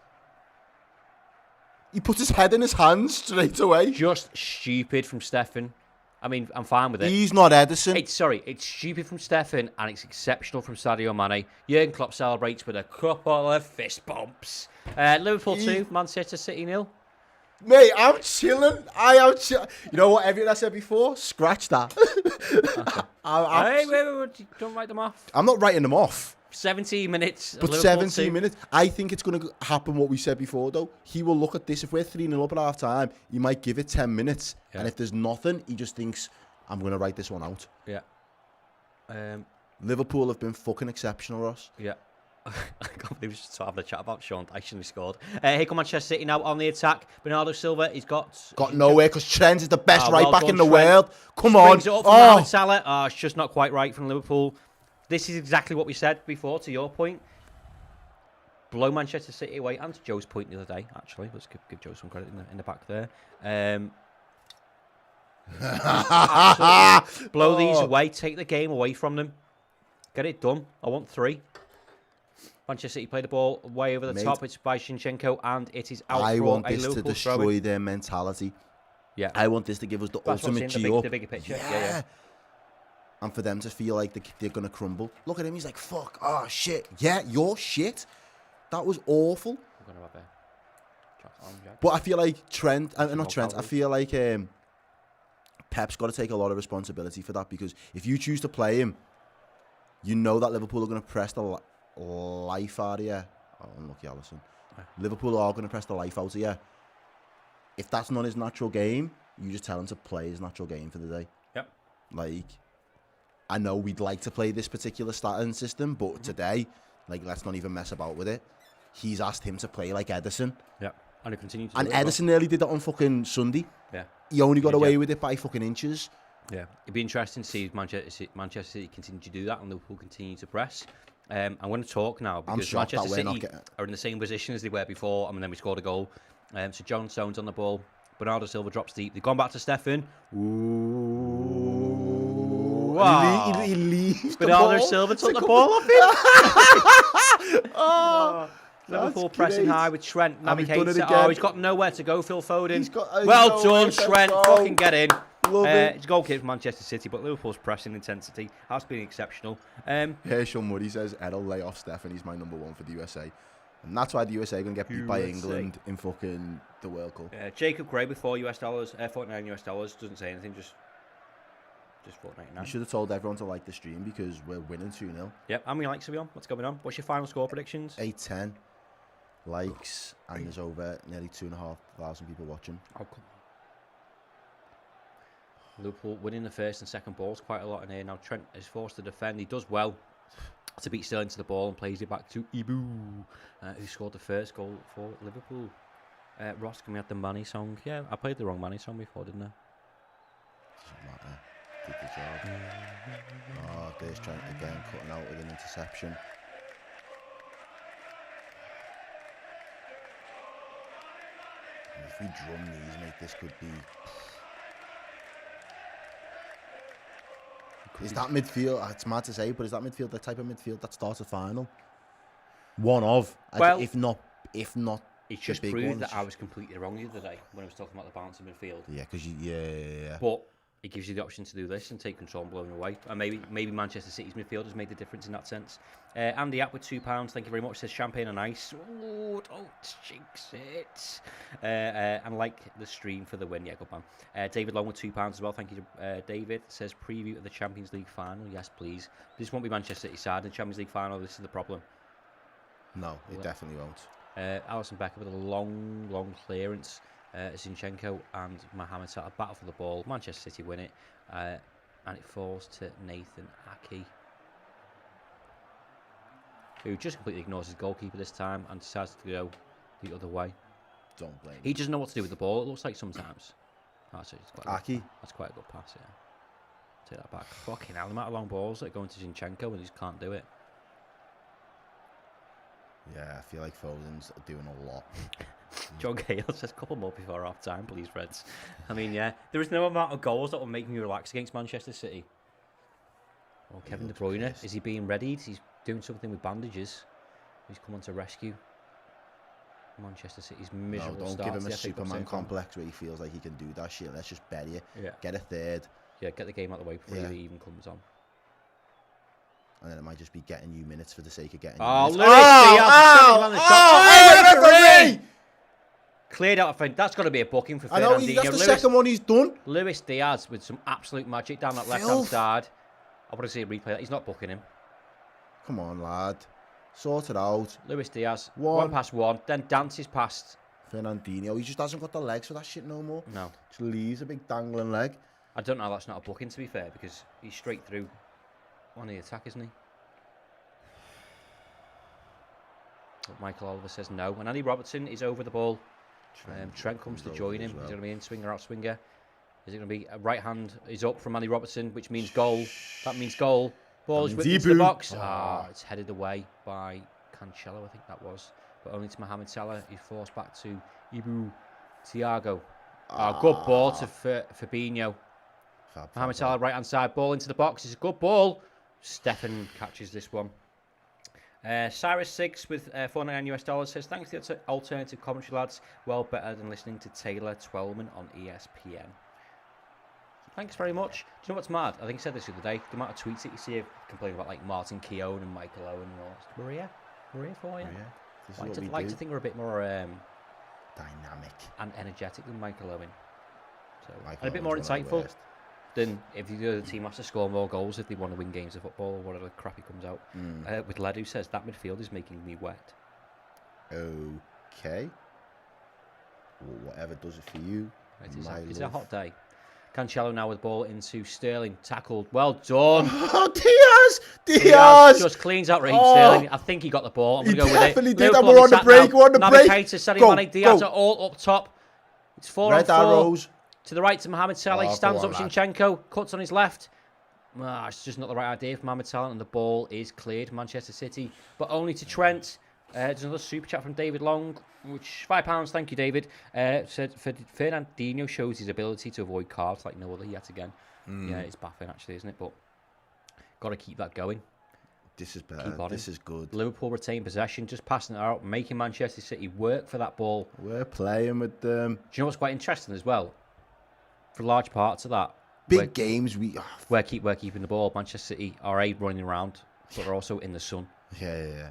He put his head in his hands straight away. Just stupid from Stephen. I mean, I'm fine with it. He's not Edison. It's stupid from Stephen and it's exceptional from Sadio Mane. Jurgen Klopp celebrates with a couple of fist bumps. Liverpool 2, Manchester City 0. Mate, I'm chilling. I am chilling. You know what? Everything I said before, scratch that. Wait, don't write them off. I'm not writing them off. 17 minutes. But Liverpool 17 2. minutes. I think it's going to happen what we said before, though. He will look at this. If we're 3-0 up at half time, he might give it 10 minutes. Yeah. And if there's nothing, he just thinks, I'm going to write this one out. Yeah. Liverpool have been fucking exceptional, Ross. Yeah. I can't believe we're just having a chat about Sean Dyche and he scored. Here come Manchester City now on the attack. Bernardo Silva, he's got nowhere because Trent is the best right well back done, in the Trent. world. Come on. Brings it up from Mohamed Salah. Oh, it's just not quite right from Liverpool. This is exactly what we said before, to your point. Blow Manchester City away, and to Joe's point the other day, actually. Let's give Joe some credit in the back there. Blow these away, take the game away from them. Get it done. I want 3. Manchester City play the ball way over the top. It's by Zinchenko, and it is out I for want a this to Liverpool destroy throw-in. their mentality. Yeah. I want this to give us the That's what's ultimate in G up. the bigger picture. Yeah. And for them to feel like they're going to crumble. Look at him. He's like, fuck. Oh, shit. Yeah, you're shit. That was awful. I'm going to have a chat on, Jack. But I feel like Trent, not more Trent, I calories. feel like Pep's got to take a lot of responsibility for that, because if you choose to play him, you know that Liverpool are going to press the life out of you. Oh, unlucky Alisson. Liverpool are going to press the life out of you. If that's not his natural game, you just tell him to play his natural game for the day. Yep. Like, I know we'd like to play this particular starting system, but today, like, let's not even mess about with it. He's asked him to play like Edison. Yeah. And he continued to And do it as well. Edison nearly did that on fucking Sunday. Yeah. He only got Did away ya? with it by fucking inches. Yeah, it'd be interesting to see if Manchester City continue to do that and Liverpool continue to press. I'm going to talk now because shocked that Manchester we're not City getting- are in the same position as they were before, and then we scored a goal. So John Stones on the ball. Bernardo Silva drops deep. They've gone back to Stephen. Ooh. Wow. He leaves the Bernardo ball. Silva took the come- ball off him. Liverpool pressing great. high with Trent. And we've done Navigates it it. again. Oh, he's got nowhere to go, Phil Foden. He's got well nowhere done, to Trent. go. Fucking get in. Love it. It's a goal kick for Manchester City, but Liverpool's pressing intensity has been exceptional. Herschel Murray says, Errol, lay off Stephen. He's my number 1 for the USA. And that's why the USA are going to get beat by England in fucking the World Cup. Jacob Gray with $49 doesn't say anything, just $4.99. You should have told everyone to like the stream because we're winning 2-0. Yep, how many likes are we on? What's going on? What's your final score predictions? 810 likes, and there's over nearly 2,500 people watching. Oh, come on. Liverpool winning the first and second balls quite a lot in here. Now Trent is forced to defend. He does well to beat Sterling to the ball and plays it back to Ibu, who scored the first goal for Liverpool. Ross, can we have the Manny song? Yeah, I played the wrong Manny song before, didn't I? Doesn't matter. Did the job. Oh, there's Trent again, cutting out with an interception. And if we drum these, mate, this could be... Is that midfield? It's mad to say, but is that midfield the type of midfield that starts a final? One of, well, if not, it's just big proved ones. that I was completely wrong the other day when I was talking about the balance of midfield. Yeah, because yeah. But it gives you the option to do this and take control and blow them away. And maybe Manchester City's midfield has made the difference in that sense. Andy App with £2, thank you very much. Says champagne and ice. Oh, don't jinx it. And like the stream for the win. Yeah, good man. David Long with £2 as well. Thank you to David. Says preview of the Champions League final. Yes, please. This won't be Manchester City side in the Champions League final. This is the problem. No, it definitely won't. Alison Becker with a long clearance. Zinchenko and Mohamed Salah battle for the ball. Manchester City win it, and it falls to Nathan Aki, who just completely ignores his goalkeeper this time and decides to go the other way. Don't blame He doesn't know what to do with the ball, it looks like sometimes. That's Aki. That's quite a good pass, yeah. Take that back. Fucking hell, the amount of long balls that go into Zinchenko and he just can't do it. Yeah, I feel like Foden's doing a lot. John Gale says, couple more before half time, please, Reds. I mean, yeah, there is no amount of goals that will make me relax against Manchester City. Oh, Kevin De Bruyne, pissed. is he being readied? He's doing something with bandages. He's come on to rescue Manchester City's miserable No, don't start give him to a the FA Cup Superman semi-final. complex where he feels like he can do that shit. Let's just bury it. Yeah. Get a third. Yeah, get the game out of the way before Yeah. he even comes on. And then it might just be getting you minutes for the sake of getting Oh, you Lewis minutes. Diaz, Referee! cleared out. That's got to be a booking for I know, Fernandinho. that's the second one he's done. Lewis Diaz with some absolute magic down that left-hand Filth. side. I want to see a replay. He's not booking him. Come on, lad. Sort it out. Lewis Diaz, One. one past one, then dances past. Fernandinho, he just hasn't got the legs for that shit no more. No, Just leaves a big dangling leg. I don't know how that's not a booking, to be fair, because he's straight through on the attack, isn't he? But Michael Oliver says no. And Andy Robertson is over the ball. Trent comes to join him. Is it going to be in swinger, out swinger? Is it going to be a right hand is up from Andy Robertson, which means goal. That means goal. Ball is whipped into the box. It's headed away by Cancelo, I think that was. But only to Mohamed Salah. He's forced back to Ibu Thiago. Good ball to Fabinho. Mohamed Salah, right hand side, ball into the box. It's a good ball. Stefan catches this one. Cyrus 6 with $49 says, thanks to the alternative commentary, lads. Well better than listening to Taylor Twelman on ESPN. Thanks very much. Do you know what's mad? I think I said this the other day. The amount of tweets that you see complaining about like Martin Keown and Michael Owen and all that. Maria for you. Yeah, Like to think we're a bit more dynamic and energetic than Michael Owen. So, Michael and a bit more Owen's one of the insightful worst. than if the other team has to score more goals if they want to win games of football or whatever crap he comes out. With Led, who says that midfield is making me wet. Okay. Well, whatever does it for you. It's a hot day. Cancelo now with ball into Sterling. Tackled. Well done. Oh, Diaz! Just cleans out Raheem Sterling. I think he got the ball. I'm going to go with it. Definitely did. And we're on the break. We're on the break. Navigator, Sadio Mane, Diaz are all up top. It's 4 on 4. Arrows. To the right to Mohamed Salah. He stands go up on, lad. Zinchenko. Cuts on his left. It's just not the right idea for Mohamed Salah. And the ball is cleared. Manchester City. But only to Trent. There's another super chat from David Long, which £5. Thank you, David. Said Fernandinho shows his ability to avoid cards like no other yet again. Yeah, it's baffling actually, isn't it? But got to keep that going. This is better. This is good. Liverpool retain possession, just passing it out, making Manchester City work for that ball. We're playing with them. Do you know what's quite interesting as well? for large parts of that, Big games, we're keeping the ball. Manchester City are running around, but they're also in the sun. Yeah.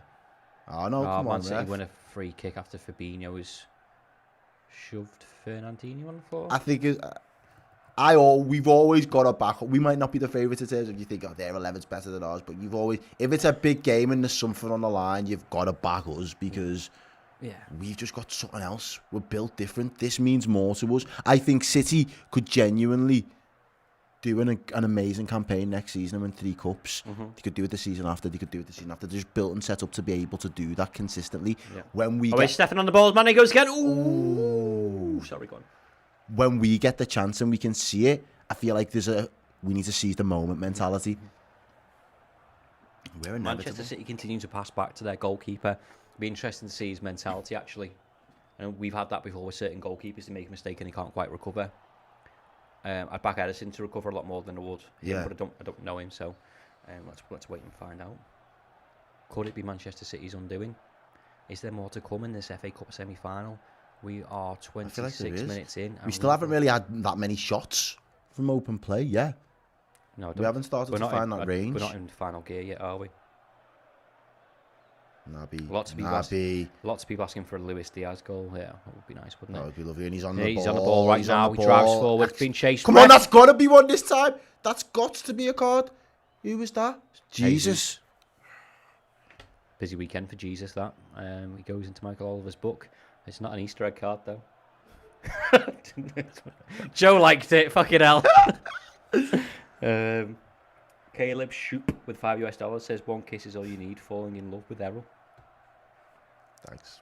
Oh no, come Man on, City ref. win a free kick after Fabinho was shoved Fernandinho on the floor. I think we've always got a back. We might not be the favourites in terms of you think, their 11's better than ours, but you've always, if it's a big game and there's something on the line, you've got to back us because we've just got something else. We're built different. This means more to us. I think City could genuinely do an amazing campaign next season and win 3 cups. They could do it the season after. They're just built and set up to be able to do that consistently. Yeah. When we he's stepping on the balls, man. He goes again. Ooh. Sorry, go on. When we get the chance and we can see it, I feel like we need to seize the moment mentality. We're inevitable. Manchester City continue to pass back to their goalkeeper. It'll be interesting to see his mentality, actually. And we've had that before with certain goalkeepers. They make a mistake and they can't quite recover. I'd back Edison to recover a lot more than I would him, but I don't know him, so let's wait and find out. Could it be Manchester City's undoing? Is there more to come in this FA Cup semi-final? We are 26 minutes in. We still haven't really had that many shots from open play, No, we haven't started to find that range. We're not in final gear yet, are we? Lots of people asking for a Luis Diaz goal. Yeah, that would be nice, wouldn't it? That would be lovely. And he's on the ball right now. He drives forward, being chased. Come on, that's got to be one this time. That's got to be a card. Who was that? Jesus. Busy weekend for Jesus, that. He goes into Michael Oliver's book. It's not an Easter egg card, though. Joe liked it. Fucking hell. Caleb Shoop with $5 says, 1 kiss is all you need, falling in love with Errol. Thanks.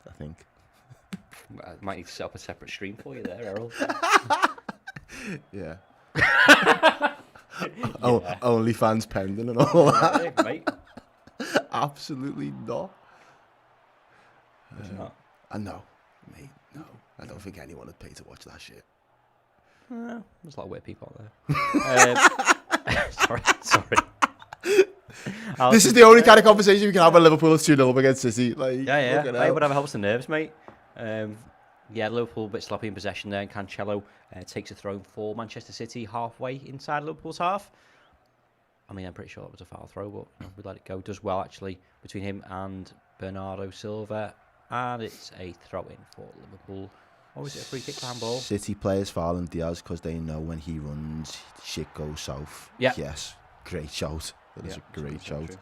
I think. I might need to set up a separate stream for you there, Errol. Yeah. OnlyFans pending and all that. Yeah, mate. Absolutely not. Not. I know, mate. No, I don't think anyone would pay to watch that shit. There's a lot of weird people out there. Sorry. This is the only kind of conversation we can have when Liverpool is 2-0 up against City. Yeah. Whatever helps the nerves, mate. Liverpool a bit sloppy in possession there, and Cancelo takes a throw for Manchester City halfway inside Liverpool's half. I mean, I'm pretty sure that was a foul throw, but we let it go. Does well, actually, between him and Bernardo Silva. And it's a throw-in for Liverpool. Or is it a free kick for handball? City players fouling Diaz because they know when he runs, shit goes south. Yeah. Yes. Great shout. That is a great shout.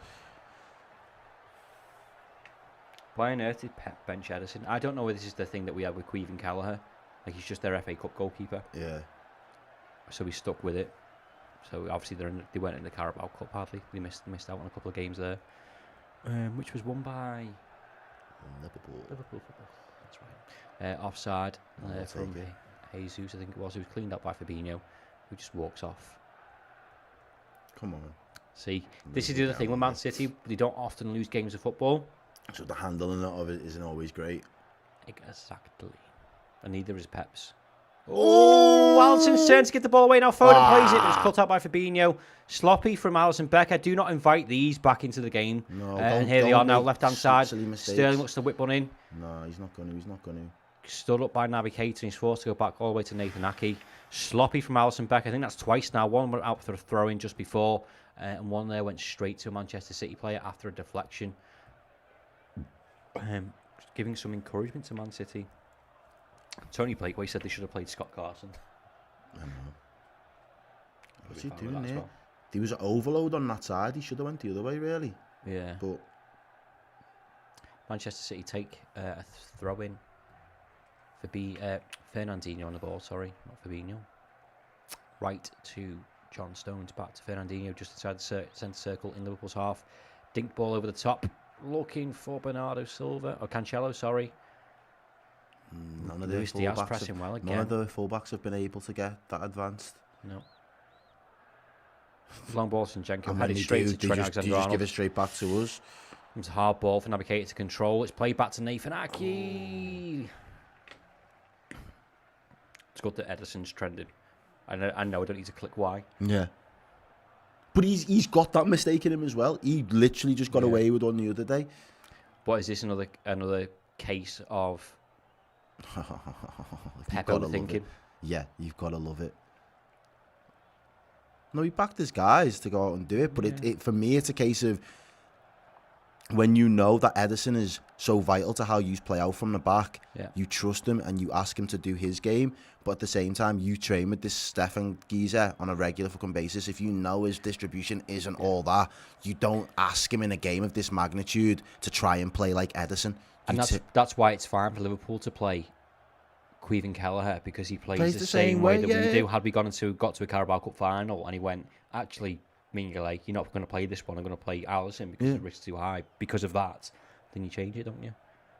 Why on earth did Pep bench Edison? I don't know whether this is the thing that we had with Queeve and Callagher. Like, he's just their FA Cup goalkeeper. Yeah. So we stuck with it. So obviously they weren't in the Carabao Cup hardly. They missed out on a couple of games there. Which was won by Liverpool football. That's right. Offside from Jesus, I think it was. Who was cleaned up by Fabinho, who just walks off. Come on. See, this is the other thing with Man City. They don't often lose games of football. So the handling of it isn't always great. Exactly. And neither is Pep's. Oh, Alisson's turn to get the ball away. Now Foden plays it. It was cut out by Fabinho. Sloppy from Alisson Becker. Do not invite these back into the game. No, and here they are now, left-hand side. Sterling looks to whip one in. No, he's not going to. Stood up by Navigator, and he's forced to go back all the way to Nathan Ake. Sloppy from Alisson Becker. I think that's twice now. One went out for a throw-in just before, and one there went straight to a Manchester City player after a deflection. Giving some encouragement to Man City. Tony Blakeway said they should have played Scott Carson. I know. What's he doing there? Well. There was an overload on that side. He should have went the other way, really. Yeah. But Manchester City take a throw-in for Fernandinho on the ball. Sorry, not Fabinho. Right to John Stones. Back to Fernandinho just inside the centre circle in Liverpool's half. Dinked ball over the top. Looking for Bernardo Silva. Or Cancelo, sorry. None of Luis Diaz pressing well again. None of the fullbacks have been able to get that advanced. No. Long ball from Jenko. Headed straight to Trent Alexander-Arnold. Just give it straight back to us. It's a hard ball for Navigator to control. It's played back to Nathan Ake. It's good that Edison's trending. I know I don't need to click why. Yeah. But he's got that mistake in him as well. He literally just got away with one the other day. But is this another case of Pep overthinking? yeah, you've got to love it. No, he backed his guys to go out and do it, but it for me, it's a case of when you know that Ederson is so vital to how you play out from the back, you trust him and you ask him to do his game, but at the same time, you train with this Stefan geezer on a regular fucking basis. If you know his distribution isn't all that, you don't ask him in a game of this magnitude to try and play like Ederson. And that's why it's fine for Liverpool to play Queven Kelleher, because he plays the same way that we do. Had we got to a Carabao Cup final and he went, actually, Mingele, you're not going to play this one, I'm going to play Alisson because the risk's too high. Because of that, then you change it, don't you?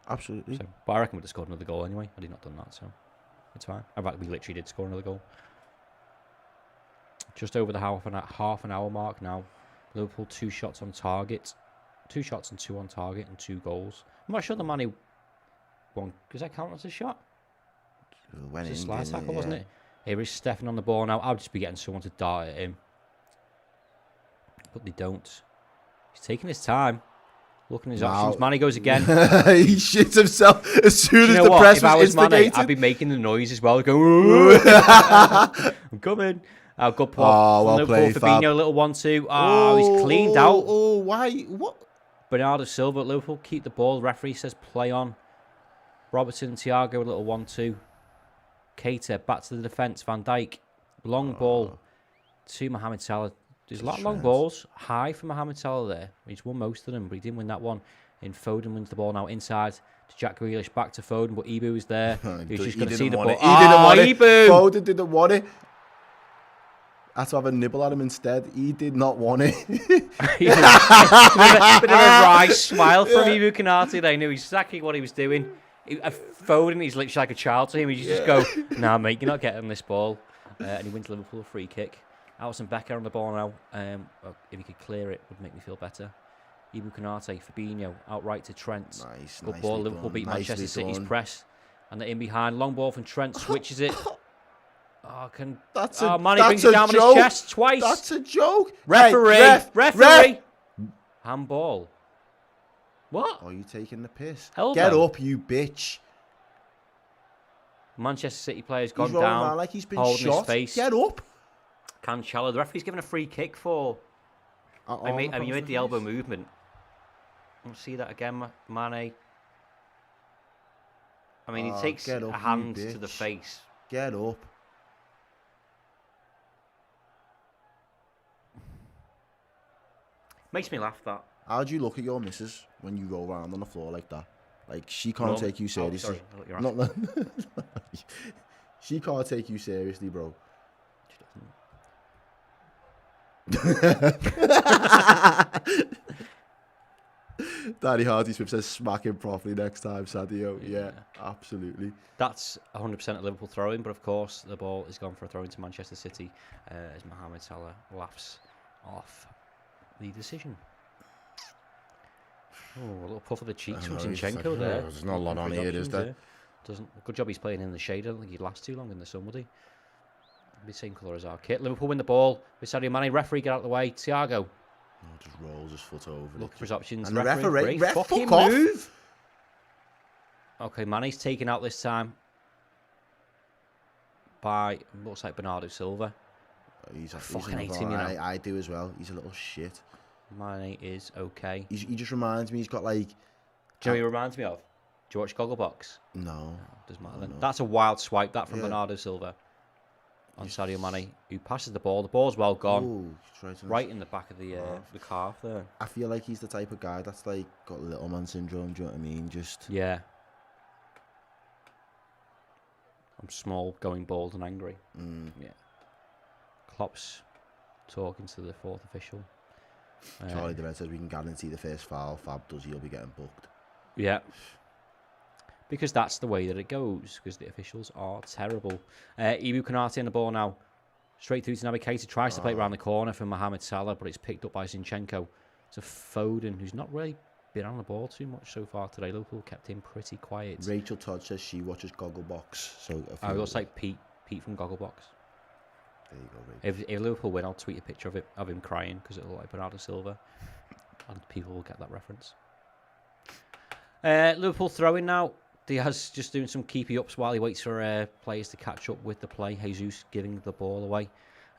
Absolutely. So, but I reckon we'd have scored another goal anyway. Had he not done that, so it's fine. In fact, we literally did score another goal. Just over the half an hour mark now. Liverpool 2 shots on target. 2 shots and 2 on target and 2 goals. I'm not sure the man who won, does that count as a shot? It's a slide tackle, wasn't it? Here is Stefan on the ball now. I'll just be getting someone to dart at him. But they don't. He's taking his time. Looking at his options. Manny goes again. He shits himself as soon as the what? press If I was was Manny, instigated. I'd be making the noise as well. Go, I'm coming. Good plot. Well played, Fab. Fabinho, little 1-2. He's cleaned out. Oh, why? What? Bernardo Silva at Liverpool, keep the ball. The referee says play on. Robertson and Thiago, a little 1-2. Keita, back to the defence. Van Dijk, long ball to Mohamed Salah. There's a lot of long balls. High for Mohamed Salah there. He's won most of them, but he didn't win that one. In Foden wins the ball now inside to Jack Grealish. Back to Foden, but Ibu is there. He's just going to see the ball. He didn't want it. Ibu! Foden didn't want it. Had to have a nibble at him instead. He did not want it. Bit of a wry smile from Ibu Konate. They knew exactly what he was doing. Foden, he's literally like a child to him. He just go, nah, mate, you're not getting this ball. And he wins Liverpool a free kick. Alisson Becker on the ball now. If he could clear it, would make me feel better. Ibu Konate, Fabinho, outright to Trent. Nice, good ball. Liverpool beat Manchester City's press. And they're in behind. Long ball from Trent, switches it. Manny brings it down on his chest twice. That's a joke. Referee. Handball. What? Are you taking the piss? Get up, you bitch. Manchester City player's gone rolling down. around like he's been holding shot. His face. Get up. Cancelo. The referee's given a free kick for. You made the elbow movement. Let's see that again, Mane. I mean, he takes a hand to the face. Get up. Makes me laugh, that. How do you look at your missus when you roll around on the floor like that? Like, she can't take you seriously. Oh, She can't take you seriously, bro. Danny Hardy Smith says smack him properly next time, Sadio. Yeah, absolutely. That's 100% a Liverpool throw-in, but of course the ball is gone for a throw-in to Manchester City as Mohamed Salah laughs off the decision. Oh, a little puff of the cheeks from Zinchenko there. There's not a lot on here, is there? Good job he's playing in the shade. I don't think he'd last too long in the sun, would he? The same colour as our kit. Liverpool win the ball with Sadio Mane. Referee, get out of the way. Thiago. Just rolls his foot over. Looking for his options. And the referee, fuck off. Move. Okay, Mane's taken out this time by, looks like Bernardo Silva. He's fucking hate him, you know. I do as well. He's a little shit. Mane is okay. He just reminds me, he's got like... Do you know who he reminds me of? Do you watch Gogglebox? No. Doesn't matter then. That's a wild swipe, that from Bernardo Silva on Sadio Mane, who passes the ball. The ball's well gone. Ooh, right in the back of the calf there. I feel like he's the type of guy that's like got little man syndrome, do you know what I mean? Just... Yeah. I'm small, going bald and angry. Yeah. Klopp's talking to the fourth official. Charlie the Red says we can guarantee the first foul Fab does, he'll be getting booked. Yeah. Because that's the way that it goes, because the officials are terrible. Ibu Konate on the ball now. Straight through to Naby Keita, tries to play it around the corner for Mohamed Salah, but it's picked up by Zinchenko. It's a Foden, who's not really been on the ball too much so far today. Liverpool kept him pretty quiet. Rachel Todd says she watches Gogglebox. So it looks like Pete from Gogglebox. There you go, Rachel. If Liverpool win, I'll tweet a picture of him crying because it'll look like Bernardo Silva, and people will get that reference. Liverpool throwing now. Diaz just doing some keepy ups while he waits for players to catch up with the play. Jesus giving the ball away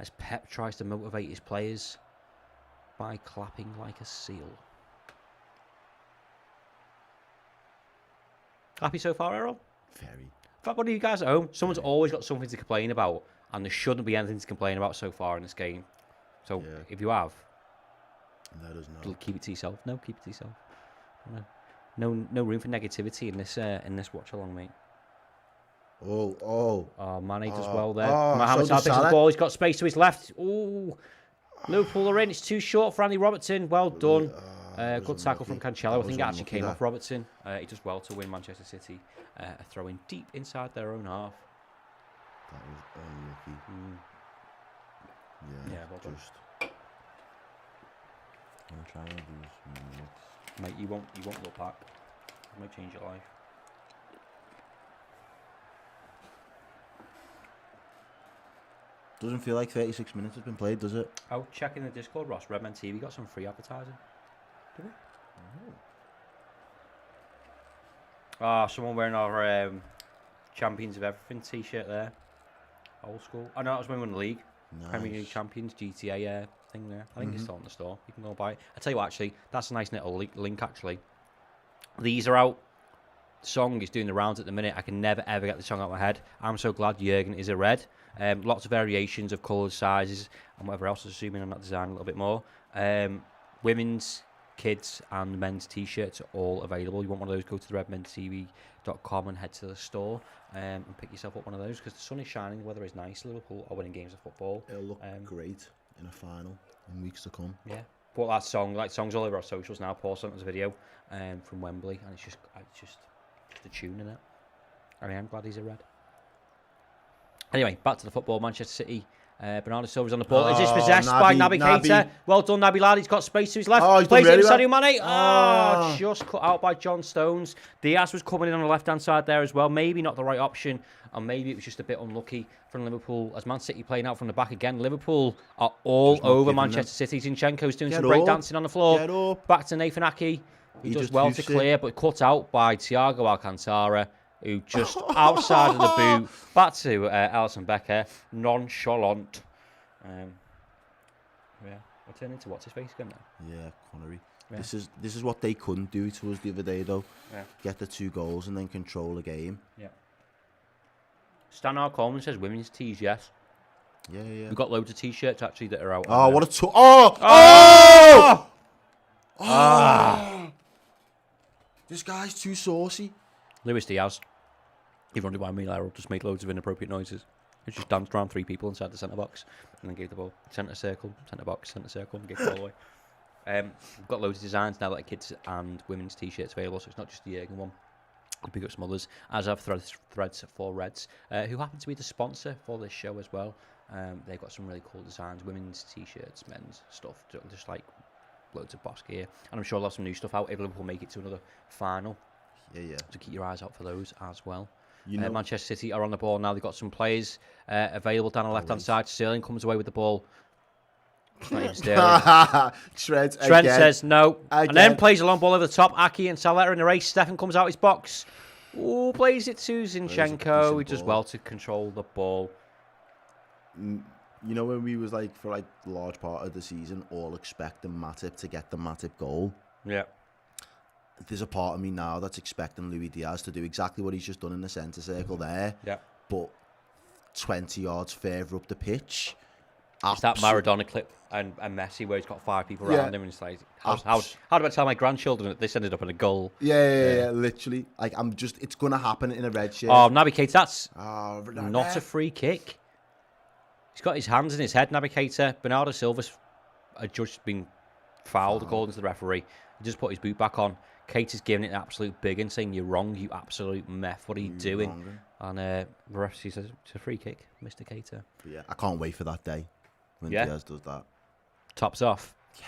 as Pep tries to motivate his players by clapping like a seal. Happy so far, Errol? Very. For one of you guys at home, someone's always got something to complain about, and there shouldn't be anything to complain about so far in this game. So if you have, Let us know. keep it to yourself. No, keep it to yourself. No room for negativity in this watch along, mate. Oh, Mane does well there. so Mohamed does Salah picks up the Salah. ball. He's got space to his left. Ooh, Liverpool are in. It's too short for Andy Robertson. Well done. Good tackle from Cancelo. I think it actually came off Robertson. He does well to win Manchester City. A throw in deep inside their own half. That was unlucky. Yeah, Well done. just. I'm trying to do some. Mate, you won't look back. It might change your life. Doesn't feel like 36 minutes has been played, does it? Oh, check in the Discord, Ross. Redmen TV got some free advertising. Did we? Someone wearing our Champions of Everything t-shirt there. Old school. Oh no, that was when we won the league. Nice. Premier League Champions GTA thing there. I think it's still in the store. You can go buy it. I tell you what, actually, that's a nice little link. Actually, these are out. The song is doing the rounds at the minute. I can never ever get the song out of my head. I'm so glad Jurgen is a red. Lots of variations of colours, sizes, and whatever else. Assuming on that design a little bit more. Women's, kids, and men's t-shirts are all available. You want one of those? Go to the redmentv.com and head to the store and pick yourself up one of those because the sun is shining. The weather is nice. Liverpool are winning games of football. It'll look great in a final in weeks to come. Yeah. But that song, songs all over our socials now. Paul sent us a video from Wembley, and it's just the tune in it. I mean, I'm glad he's a red. Anyway, back to the football. Manchester City. Bernardo Silva's on the ball. Is this possessed by Naby Keita? Well done, Naby lad. He's got space to his left. He's Plays done it to really Sadio Mane. Just cut out by John Stones. Diaz was coming in on the left-hand side there as well. Maybe not the right option, and maybe it was just a bit unlucky from Liverpool. As Man City playing out from the back again, Liverpool are all over Manchester City. Zinchenko's doing some breakdancing on the floor. Get up. Back to Nathan Ake. He does well to clear, but cut out by Thiago Alcantara, who just outside of the boot. Back to Alisson Becker, nonchalant. We're turning into what's his face again now. Yeah, Connery. Yeah. This is what they couldn't do to us the other day, though. Yeah. Get the 2 goals and then control the game. Yeah. Stanard Coleman says women's tees, yes. Yeah. We've got loads of t-shirts actually that are out. Oh, what a This guy's too saucy. Luis Diaz. He wondered why Errol just made loads of inappropriate noises. He just danced around 3 people inside the centre box and then gave the ball. Centre circle, centre box, centre circle, and gave the ball away. We've got loads of designs now that are kids and women's t-shirts available, so it's not just the Jurgen one. I'll pick up some others, as I've threads for Reds, who happen to be the sponsor for this show as well. They've got some really cool designs, women's t-shirts, men's stuff, just like loads of boss gear. And I'm sure they'll have some new stuff out if Liverpool make it to another final. Yeah. So keep your eyes out for those as well. You know, Manchester City are on the ball now. They've got some players available down the left-hand side. Sterling comes away with the ball. It's not even Sterling. Trent says no. And then plays a long ball over the top. Ake and Salah are in the race. Stefan comes out his box. Ooh, plays it to Zinchenko. He does well to control the ball. You know when we was like, for like the large part of the season, all expecting Matip to get the Matip goal? Yeah. There's a part of me now that's expecting Luis Diaz to do exactly what he's just done in the centre circle there. Yeah. But 20 yards further up the pitch. It's that Maradona clip and Messi where he's got 5 people around him and it's like, how do I tell my grandchildren that this ended up in a goal? Yeah, literally. Like, it's going to happen in a red shirt. Oh, Naby Keita, that's not a free kick. He's got his hands in his head, Naby Keita. Bernardo Silva's just been fouled according to the referee. He just put his boot back on. Keita's giving it an absolute big and saying, "You're wrong, you absolute meth. What are you doing?" And the referee says, "It's a free kick, Mr. Keita." But yeah, I can't wait for that day when Diaz does that. Tops off. Yeah.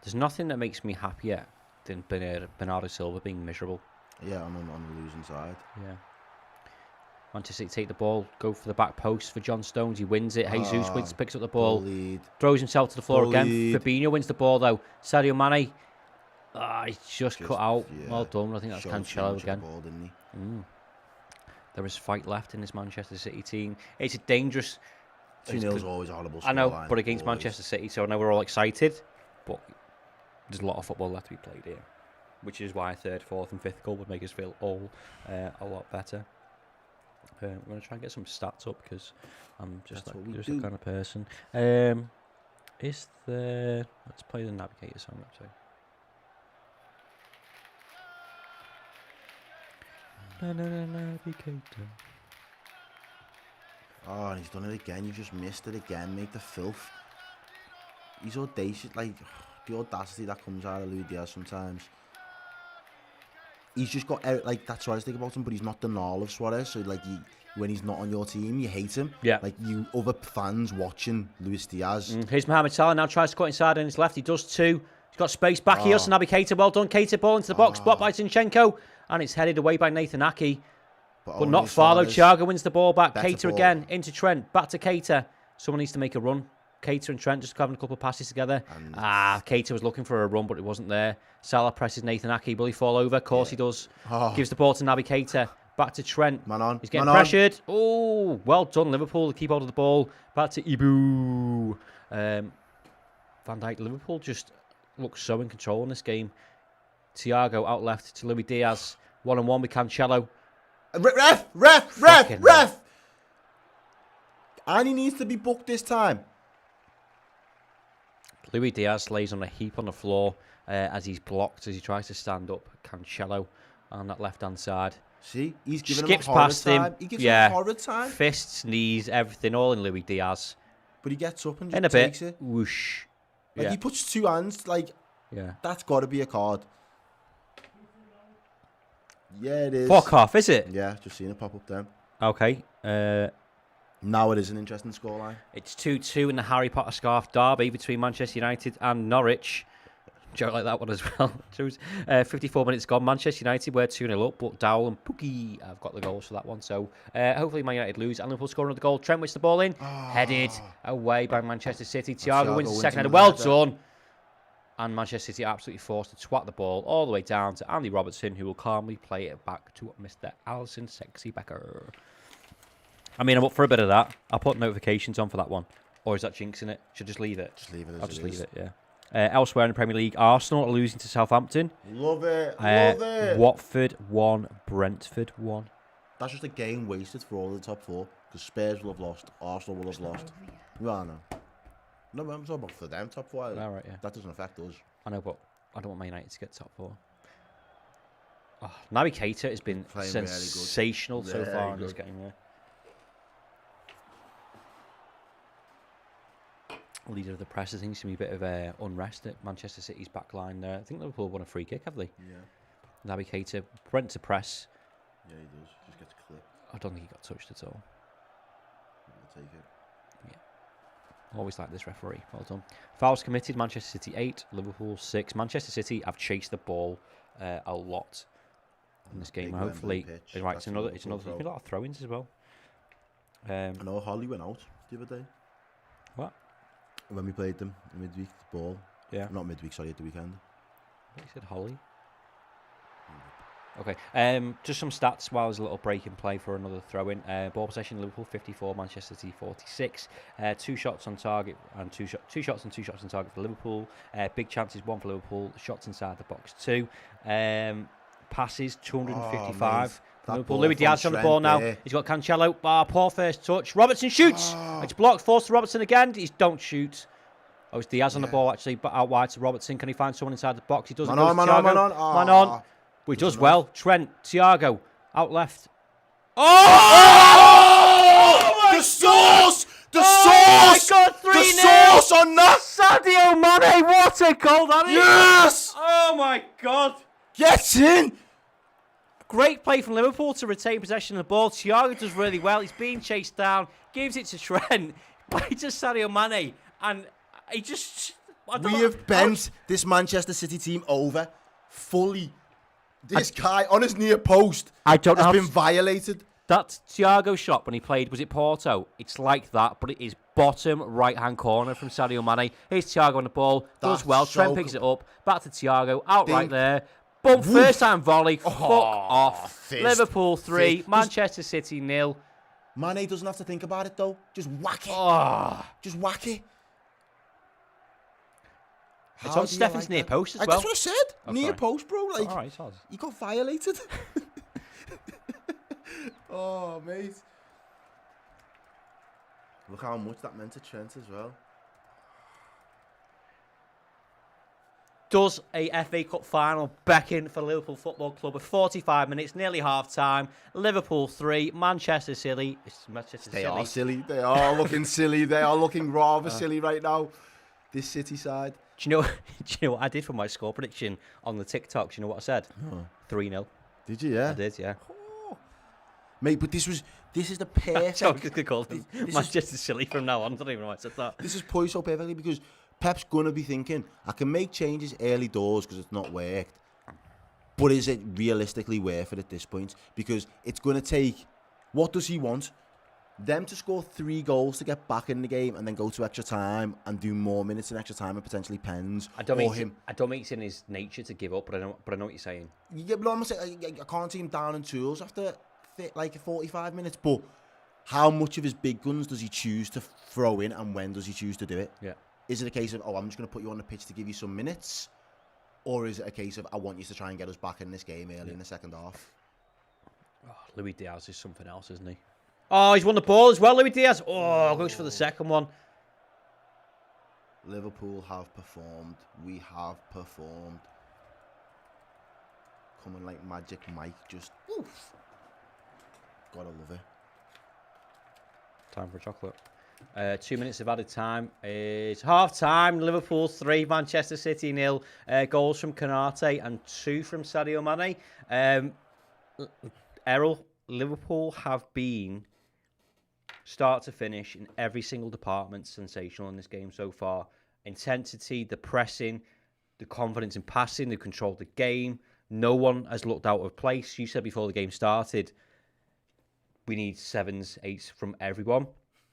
There's nothing that makes me happier than Bernardo Silva being miserable. Yeah, I'm on the losing side. Yeah. Manchester City take the ball, go for the back post for John Stones. He wins it. Jesus picks up the ball, throws himself to the floor again. Fabinho wins the ball though. Sadio Mane He's just cut out. Yeah. Well done. I think that's Showed too Cancelo much of the again. ball, didn't he? There is fight left in this Manchester City team. It's a dangerous. 2-0 is always a horrible I know, scoreline, but against always. Manchester City, so I know we're all excited. But there's a lot of football left to be played here, which is why 3rd, 4th, and 5th goal would make us feel all a lot better. We're going to try and get some stats up because I'm just That's like what we just do. that kind of person. Let's play the Navigator song up too. Navigator. Oh, and he's done it again. You just missed it again. Make the filth. He's audacious. Like, the audacity that comes out of Luis Diaz sometimes. He's just got, like, that's what I think about him, but he's not the Gnarl of Suarez. So, like, when he's not on your team, you hate him. Yeah. Like, you other fans watching Luis Diaz. Here's Mohamed Salah now tries to cut inside on his left. He does too. He's got space back here. So Naby Keita, well done. Keita ball into the box. Blocked by Zinchenko. And it's headed away by Nathan Ake. But only not far though. Suarez. Thiago wins the ball back. Better Keita ball. again. Into Trent. Back to Keita. Someone needs to make a run. Keita and Trent just having a couple of passes together. And Keita was looking for a run, but it wasn't there. Salah presses Nathan Ake. Will he fall over? Of course he does. Oh. Gives the ball to Naby Keita. Back to Trent. Man on. He's getting Man on. pressured. Oh, well done, Liverpool. Keep hold of the ball. Back to Ibu. Van Dijk. Liverpool just looks so in control in this game. Thiago out left to Luis Diaz. 1-on-1 with Cancelo. Ref! And he needs to be booked this time. Luis Diaz lays on a heap on the floor as he's blocked as he tries to stand up. Cancelo on that left-hand side. See, he's giving Skips him a horrid past him. time. He gives Yeah. him a horrid time. Fists, knees, everything, all in Luis Diaz. But he gets up and In a just takes bit. it. Whoosh. Like, Yeah. he puts 2 hands, like, Yeah. that's got to be a card. Yeah, it is. Fuck off, is it? Yeah, just seen it pop up then. Okay. Now it is an interesting scoreline. It's 2-2 in the Harry Potter scarf derby between Manchester United and Norwich. Joke like that one as well. 54 minutes gone. Manchester United were 2-0 up, but Dowell and Pookie have got the goals for that one. So hopefully Man United lose and Liverpool score another goal. Trent wins the ball in. Headed away by Manchester City. Thiago wins the second header. Well done. And Manchester City are absolutely forced to twat the ball all the way down to Andy Robertson, who will calmly play it back to Mr. Alisson Sexy Becker. I mean, I'm up for a bit of that. I'll put notifications on for that one. Or is that jinxing it? Should I just leave it? Just leave it as I'll just it leave is. it, yeah. Elsewhere in the Premier League, Arsenal are losing to Southampton. Love it. Love it. Watford 1, Brentford 1. That's just a game wasted for all the top 4. Because Spurs will have lost. Arsenal will have lost. Well, no. No, I'm talking about for them, top 4. All right, yeah. That doesn't affect us. I know, but I don't want Man United to get top 4. Oh, Naby Keita has been Playing really good. sensational so Very far in this good. game. Yeah. Leader of the press, there seems to be a bit of unrest at Manchester City's back line there. I think Liverpool won a free kick, have they? Yeah. Naby Keita went to press. Yeah, he does. Just gets clipped. I don't think he got touched at all. We'll take it. Always like this referee. Well done. Fouls committed. Manchester City 8, Liverpool 6. Manchester City have chased the ball a lot in this game. Big And hopefully, Wembley pitch. right, That's it's a another. Liverpool There's been a lot of throw-ins as well. I know Holly went out the other day. What? When we played them midweek, the ball. Yeah. Not midweek, sorry, at the weekend. I think he said Holly. Okay. Just some stats while there's a little break in play for another throw-in. Ball possession: Liverpool 54, Manchester City 46. 2 shots on target and two shots on target for Liverpool. Big chances, 1 for Liverpool. Shots inside the box 2. Passes 255. That Liverpool. ball Luis from Diaz on the Trent ball now. there. He's got Cancelo. Poor first touch. Robertson shoots. It's blocked. Forced to Robertson again. He's don't shoot. Oh, it's Diaz on the ball actually, but out wide to Robertson. Can he find someone inside the box? He doesn't. Man on, man on, man on. Man on. Well, he does enough. well. Trent, Thiago, out left. Oh! The sauce! The Oh sauce! my God, 3-0! The sauce on that! Sadio Mane, what a goal that is! Yes! Oh my God! Get in! Great play from Liverpool to retain possession of the ball. Thiago does really well. He's being chased down. Gives it to Trent. Plays to Sadio Mane. And he just... We have bent this Manchester City team over fully. This guy on his near post I don't know has how been to- violated. That Thiago shot when he played, was it Porto? It's like that, but it is bottom right-hand corner from Sadio Mane. Here's Thiago on the ball. Does That's well. so Trent picks it up. Back to Thiago. Out right Think- there. Boom. First-time volley. Fuck off. fist. Liverpool 3. Fist. Manchester City 0. Mane doesn't have to think about it, though. Just whack it. Oh. Just whack it. It's How on do you Stephen's like near that? post as well. That's what I said. Oh, Near sorry. post, bro. Like, All right, it's odd. he got violated. Oh, mate. Look how much that meant to Trent as well. Does a FA Cup final beckon for Liverpool Football Club with 45 minutes, nearly half-time. Liverpool 3, Manchester City. They are silly. They are looking silly. They are looking rather silly right now. This City side. Do you know what I did for my score prediction on the TikTok? Do you know what I said? 3-0. Did you? Yeah. I did, yeah. Mate, but this is the perfect. So I'm just going to call them This is- Manchester Silly from now on. I don't even know why I said that. This is poised so perfectly because Pep's gonna be thinking, I can make changes early doors because it's not worked. But is it realistically worth it at this point? Because it's gonna take. What does he want? Them to score 3 goals to get back in the game and then go to extra time and do more minutes in extra time and potentially pens. I don't or think it's in his nature to give up, but I know what you're saying. Yeah, but I'm saying I can't see him down in tools after like 45 minutes. But how much of his big guns does he choose to throw in, and when does he choose to do it? Yeah. Is it a case of, I'm just going to put you on the pitch to give you some minutes? Or is it a case of, I want you to try and get us back in this game early in the second half? Oh, Luis Diaz is something else, isn't he? Oh, he's won the ball as well, Luis Diaz. Oh, goes for the second one. Liverpool have performed. We have performed. Coming like Magic Mike, just, oof. Gotta love it. Time for a chocolate. 2 minutes of added time. It's half time. Liverpool 3, Manchester City 0. Goals from Kanate and 2 from Sadio Mane. Errol, Liverpool have been start to finish in every single department sensational in this game so far. Intensity, the pressing, the confidence in passing, they controlled the game. No one has looked out of place. You said before the game started, we need 7s, 8s from everyone.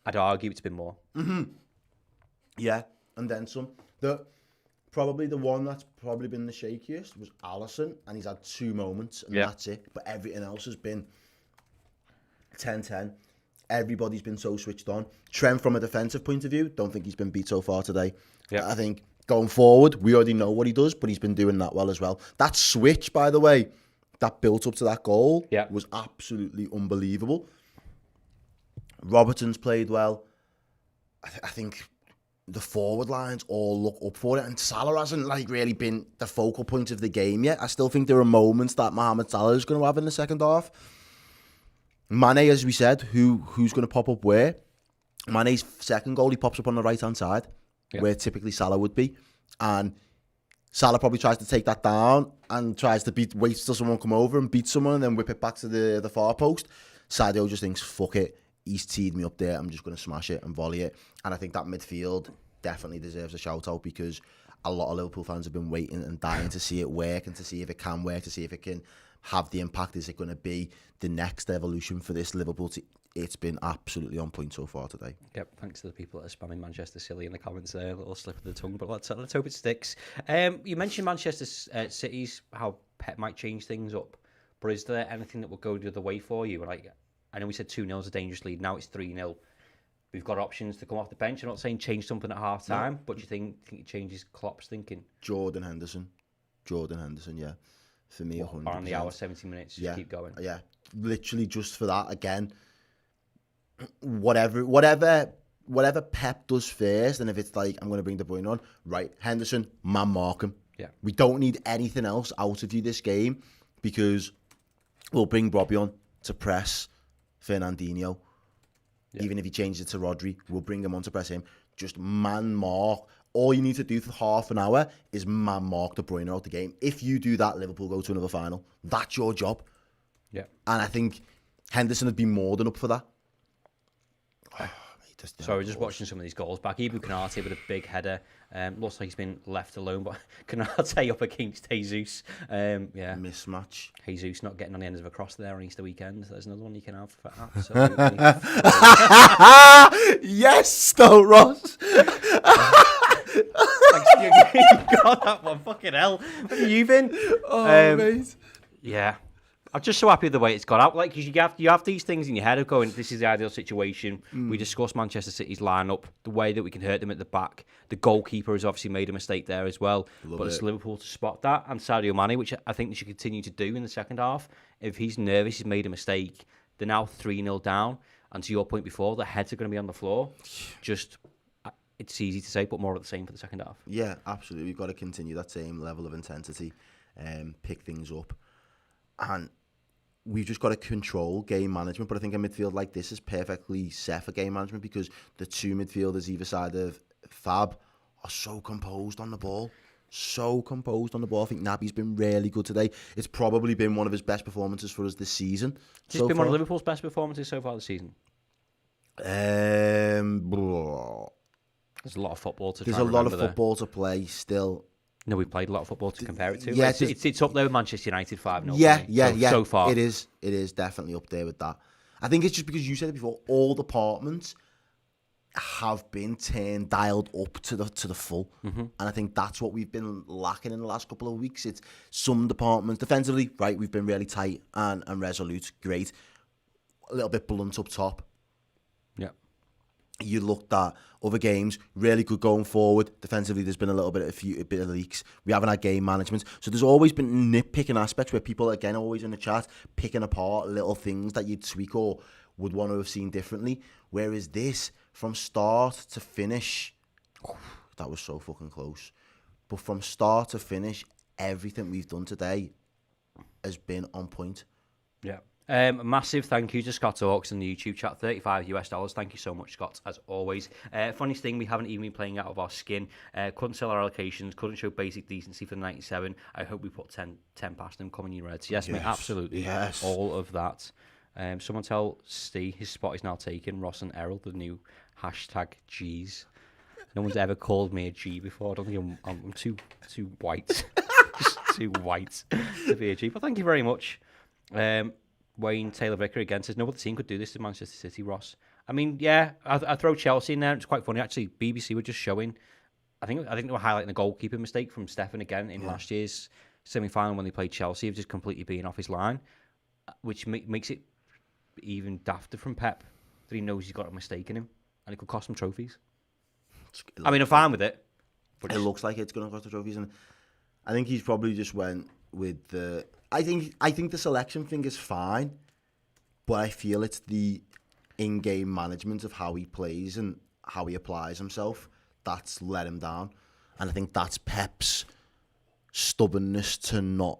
I'd argue it's been more. Yeah, and then some. Probably the one that's probably been the shakiest was Alisson, and he's had 2 moments, and that's it. But everything else has been 10-10. Everybody's been so switched on. Trent, from a defensive point of view, don't think he's been beat so far today. Yeah. I think going forward, we already know what he does, but he's been doing that well as well. That switch, by the way, that built up to that goal was absolutely unbelievable. Robertson's played well. I think the forward lines all look up for it, and Salah hasn't really been the focal point of the game yet. I still think there are moments that Mohamed Salah is going to have in the second half. Mane, as we said, who's going to pop up where? Mane's second goal, he pops up on the right-hand side, where typically Salah would be. And Salah probably tries to take that down and tries to waits till someone come over and beat someone and then whip it back to the far post. Sadio just thinks, fuck it. He's teed me up there. I'm just going to smash it and volley it. And I think that midfield definitely deserves a shout-out because a lot of Liverpool fans have been waiting and dying to see it work and to see if it can work, to see if it can have the impact. Is it going to be the next evolution for this Liverpool team? It's been absolutely on point so far today. Yep, thanks to the people that are spamming Manchester Silly in the comments there. A little slip of the tongue, but let's hope it sticks. You mentioned Manchester City's, how Pep might change things up, but is there anything that will go the other way for you? I know we said 2-0 is a dangerous lead, now it's 3-0. We've got options to come off the bench. I'm not saying change something at half time, but do you think it changes Klopp's thinking? Jordan Henderson, yeah. For me, 100%. On the hour, 70 minutes, just keep going. Yeah, literally just for that. Again, whatever Pep does first, and if it's like, I'm going to bring De Bruyne on, right, Henderson, man mark him. Yeah. We don't need anything else out of you this game because we'll bring Robbie on to press Fernandinho. Yeah. Even if he changes it to Rodri, we'll bring him on to press him. Just man mark. All you need to do for half an hour is man mark De Bruyne out the game. If you do that, Liverpool go to another final. That's your job. Yeah. And I think Henderson would be more than up for that. Sorry, just watching some of these goals back. Ibu Konate with a big header. Looks like he's been left alone, but Konate up against Jesus. Yeah. Mismatch. Jesus not getting on the end of a cross there on Easter weekend. There's another one you can have for absolutely. Yes, though, Ross. You got that one. Fucking hell. Where have you been? Oh, mate. Yeah. I'm just so happy with the way it's gone out. Like, because you have these things in your head of going, this is the ideal situation. We discussed Manchester City's lineup, the way that we can hurt them at the back. The goalkeeper has obviously made a mistake there as well. But it's Liverpool to spot that. And Sadio Mane, which I think they should continue to do in the second half. If he's nervous, he's made a mistake. They're now 3-0 down. And to your point before, the heads are going to be on the floor. Just, it's easy to say, but more of the same for the second half. Yeah, absolutely. We've got to continue that same level of intensity, pick things up. And we've just got to control game management. But I think a midfield like this is perfectly set for game management because the two midfielders either side of Fab are so composed on the ball. So composed on the ball. I think Naby's been really good today. It's probably been one of his best performances for us this season. It's been one of Liverpool's best performances so far this season. There's a lot of football to play still. No, we played a lot of football to compare it to. Yeah, it's up there with Manchester United 5-0. Yeah. So far, it is definitely up there with that. I think it's just because you said it before. All departments have been dialed up to the full, and I think that's what we've been lacking in the last couple of weeks. It's some departments defensively, right? We've been really tight and resolute, great. A little bit blunt up top. Yeah. You looked at other games, really good going forward. Defensively, there's been a bit of leaks. We haven't had game management. So there's always been nitpicking aspects where people, again, always in the chat, picking apart little things that you'd tweak or would want to have seen differently. Whereas this, from start to finish, that was so fucking close. But from start to finish, everything we've done today has been on point. Yeah. Massive thank you to Scott Hawks in the YouTube chat, $35. Thank you so much, Scott, as always. Funniest thing, we haven't even been playing out of our skin. Couldn't sell our allocations, couldn't show basic decency for the 97. I hope we put 10 past them, coming you Reds. Yes, mate, absolutely. Yes. All of that. Someone tell Steve his spot is now taken. Ross and Errol, the new hashtag Gs. No one's ever called me a G before. I don't think I'm too white. Just too white to be a G. But thank you very much. Wayne Taylor-Vicker again says, no other team could do this to Manchester City, Ross. I mean, yeah, I throw Chelsea in there. It's quite funny, actually. BBC were just showing, I think they were highlighting the goalkeeper mistake from Stefan again in last year's semi-final when they played Chelsea, of just completely being off his line, which makes it even dafter from Pep that he knows he's got a mistake in him and it could cost him trophies. I mean, I'm fine with it. But it looks like it's going to cost the trophies, and I think he's probably just went with the. I think the selection thing is fine, but I feel it's the in-game management of how he plays and how he applies himself that's let him down, and I think that's Pep's stubbornness to not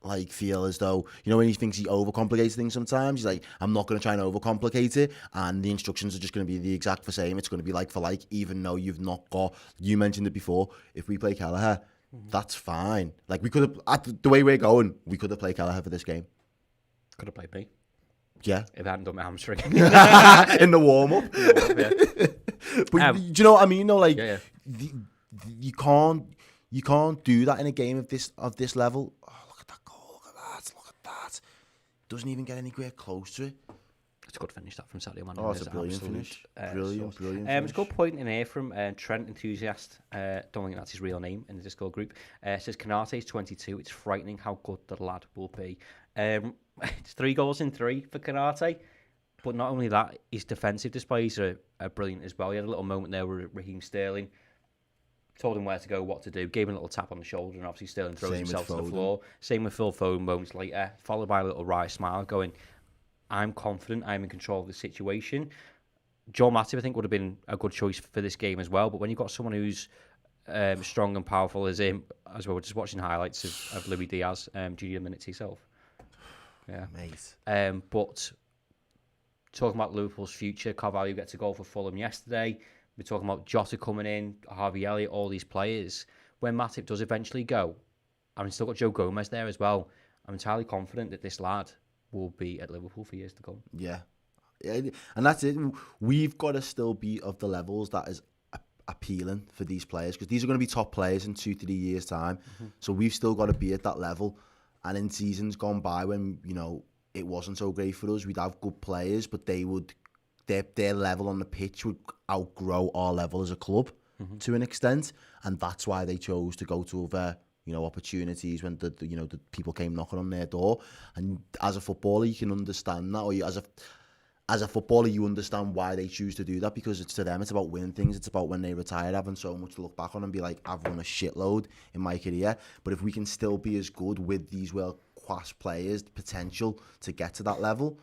like feel as though, you know, when he thinks he overcomplicates things sometimes, he's like, I'm not going to try and overcomplicate it, and the instructions are just going to be the exact same. It's going to be like for like, even though you've not got, you mentioned it before, if we play Kelleher, that's fine. Like, we could have, the way we're going, we could have played Kelleher for this game. Could have played me. Yeah. If I hadn't done my hamstring. In the warm-up. Yeah. But do you know what I mean? No, like, yeah. You can't do that in a game of this level. Oh, look at that goal, look at that. Doesn't even get anywhere close to it. It's a good finish, that, from Sadio Mane. Oh, it's a brilliant finish. Brilliant finish. It's a good point in here from Trent Enthusiast. Don't think that's his real name in the Discord group. Says, Konate is 22. It's frightening how good the lad will be. It's 3 goals in 3 for Konate. But not only that, his defensive displays are brilliant as well. He had a little moment there with Raheem Sterling. Told him where to go, what to do. Gave him a little tap on the shoulder, and obviously Sterling throws himself to the floor. Same with Phil Foden moments later, followed by a little wry smile going, I'm confident, I'm in control of the situation. Joe Matip, I think, would have been a good choice for this game as well. But when you've got someone who's strong and powerful as him, as well, we're just watching highlights of Luis Diaz, do you need a minute to yourself? Yeah. Mate. But talking about Liverpool's future, Carvalho gets a goal for Fulham yesterday. We're talking about Jota coming in, Harvey Elliott, all these players. When Matip does eventually go, I've still got Joe Gomez there as well. I'm entirely confident that this lad will be at Liverpool for years to come. Yeah. And that's it. We've got to still be of the levels that is appealing for these players, because these are going to be top players in 2-3 years' time. So we've still got to be at that level. And in seasons gone by when, you know, it wasn't so great for us, we'd have good players, but they would, their level on the pitch would outgrow our level as a club to an extent. And that's why they chose to go to other, you know, opportunities when the people came knocking on their door. And as a footballer, you can understand that, or as a footballer, you understand why they choose to do that, because it's to them, it's about winning things. It's about when they retire, having so much to look back on and be like, I've won a shitload in my career. But if we can still be as good with these world-class players, the potential to get to that level,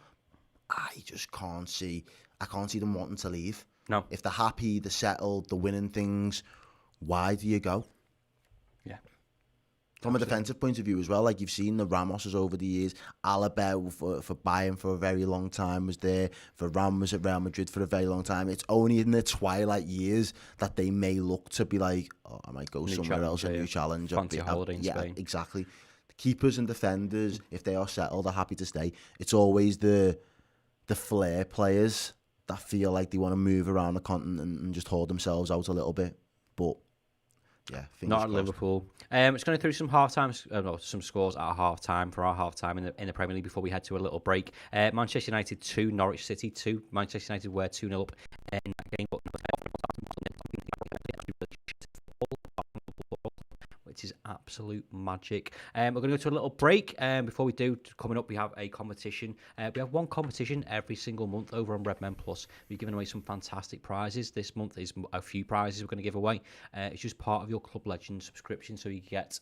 I can't see them wanting to leave. No. If they're happy, they're settled, they're winning things, why do you go? Yeah. From a defensive point of view as well, like you've seen the Ramoses over the years, Alaba for Bayern for a very long time was there, Varane was at Real Madrid for a very long time. It's only in the twilight years that they may look to be like, oh, I might go somewhere else, a new challenge. Fancy a holiday in Spain. Exactly. The keepers and defenders, if they are settled, are happy to stay. It's always the flair players that feel like they want to move around the continent and just hold themselves out a little bit. But yeah, not at Liverpool. It's going to through some some scores at half time for our half time in the Premier League before we head to a little break. Manchester United 2, Norwich City 2. Manchester United were 2-0 up in that game, but which is absolute magic. We're going to go to a little break. Before we do, coming up, we have a competition. We have one competition every single month over on Redmen Plus. We're giving away some fantastic prizes. This month is a few prizes we're going to give away. It's just part of your Club Legend subscription, so you get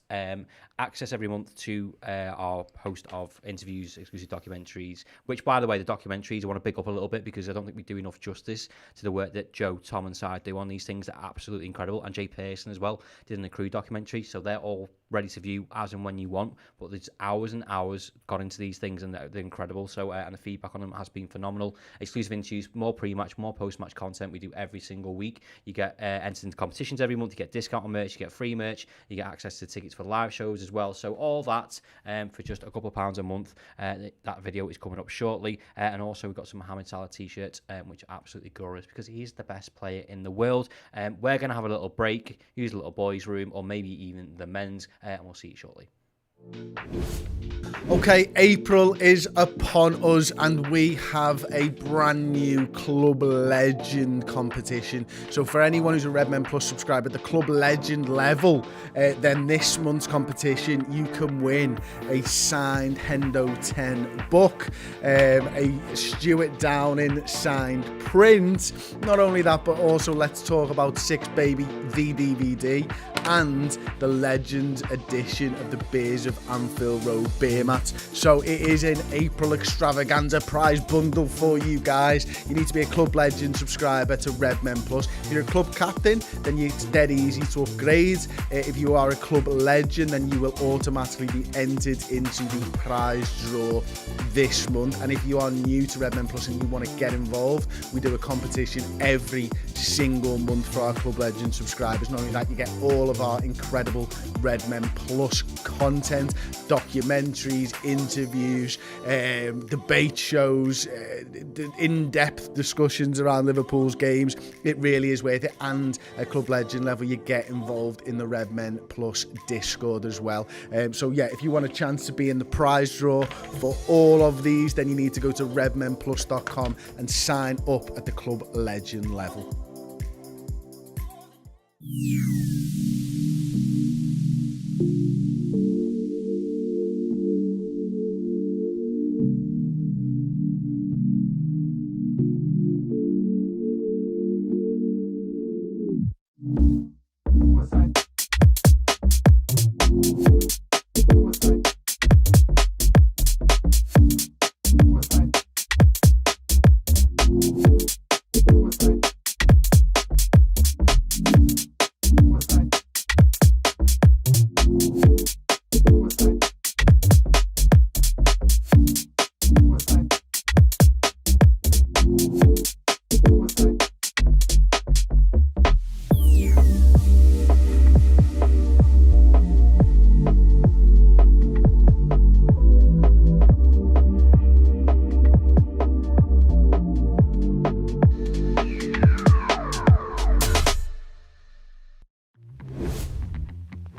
access every month to our host of interviews, exclusive documentaries, which, by the way, the documentaries I want to pick up a little bit because I don't think we do enough justice to the work that Joe, Tom and Cy do on these things. They're absolutely incredible. And Jay Pearson as well did an Accrued documentary, so they're all ready to view as and when you want, but there's hours and hours gone into these things and they're incredible. So and the feedback on them has been phenomenal. Exclusive interviews, more pre-match, more post-match content we do every single week. You get entered into competitions every month, you get discount on merch, you get free merch, you get access to tickets for live shows as well. So all that for just a couple of pounds a month. That video is coming up shortly, and also we've got some Mohamed Salah t-shirts which are absolutely glorious because he's the best player in the world. We're going to have a little break, use a little boys room or maybe even the men's, and we'll see you shortly. Okay, April is upon us and we have a brand new Club Legend competition. So for anyone who's a Redmen Plus subscriber at the Club Legend level, then this month's competition, you can win a signed Hendo 10 book, a Stuart Downing signed print. Not only that, but also Let's Talk About Six Baby, the DVD, and the Legend edition of the Beers of Anfield Road beer mat. So it is an April extravaganza prize bundle for you guys. You need to be a Club Legend subscriber to Redmen Plus. If you're a club captain, then it's dead easy to upgrade. If you are a Club Legend, then you will automatically be entered into the prize draw this month. And if you are new to Redmen Plus and you want to get involved, we do a competition every single month for our Club Legend subscribers. Not only that, you get all of our incredible Redmen Plus content, documentaries, interviews, debate shows, in-depth discussions around Liverpool's games. It really is worth it. And at Club Legend level, you get involved in the Redmen Plus Discord as well. So yeah, if you want a chance to be in the prize draw for all of these, then you need to go to redmenplus.com and sign up at the Club Legend level.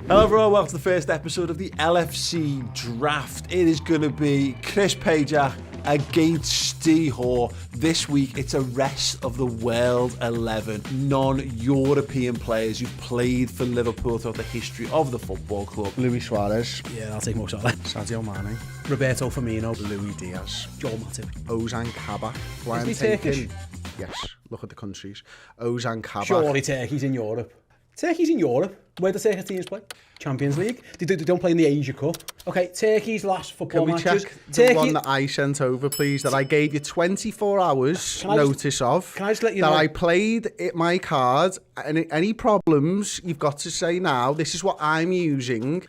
Hello everyone, welcome to the first episode of the LFC Draft. It is going to be Chris Pajak against Steve Hoare. This week it's a rest of the world 11 non-European players who've played for Liverpool throughout the history of the football club. Luis Suarez, Yeah, I'll take Mo Salah. Sadio Mane, Roberto Firmino. Louis Diaz, Joel Matip. Ozan Kabak. Why I'm he taking... Yes, look at the countries. Ozan Kabak. Surely Turkey's in Europe. Turkey's in Europe. Where do Turkish teams play? Champions League. They don't play in the Asia Cup. Okay, Turkey's last football Can we matches. check the one that I sent over, please, that I gave you 24 hours notice of? Can I just let you that know? I played my card, and any problems, you've got to say now, this is what I'm using.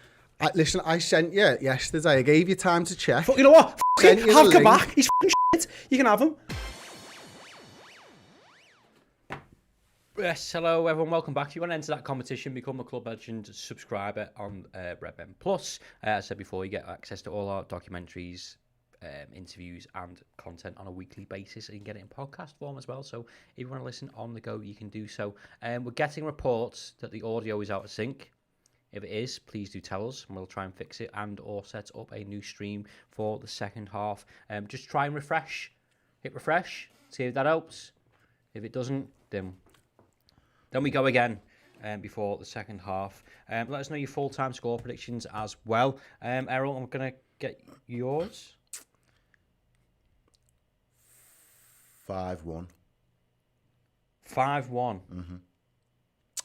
Listen, I sent you yesterday. I gave you time to check. You know what? Sent you the Have link. Kabak. He's f***ing shit. You can have him. Yes, hello everyone, welcome back. If you want to enter that competition, become a Club Legend subscriber on Redmen Plus. As I said before, you get access to all our documentaries, interviews and content on a weekly basis. And you can get it in podcast form as well, so if you want to listen on the go, you can do so. We're getting reports that the audio is out of sync. If it is, please do tell us and we'll try and fix it and or set up a new stream for the second half. Just try and refresh. Hit refresh, see if that helps. If it doesn't, then we go again before the second half. Let us know your full-time score predictions as well. Errol, I'm going to get yours. 5-1. 5-1. I think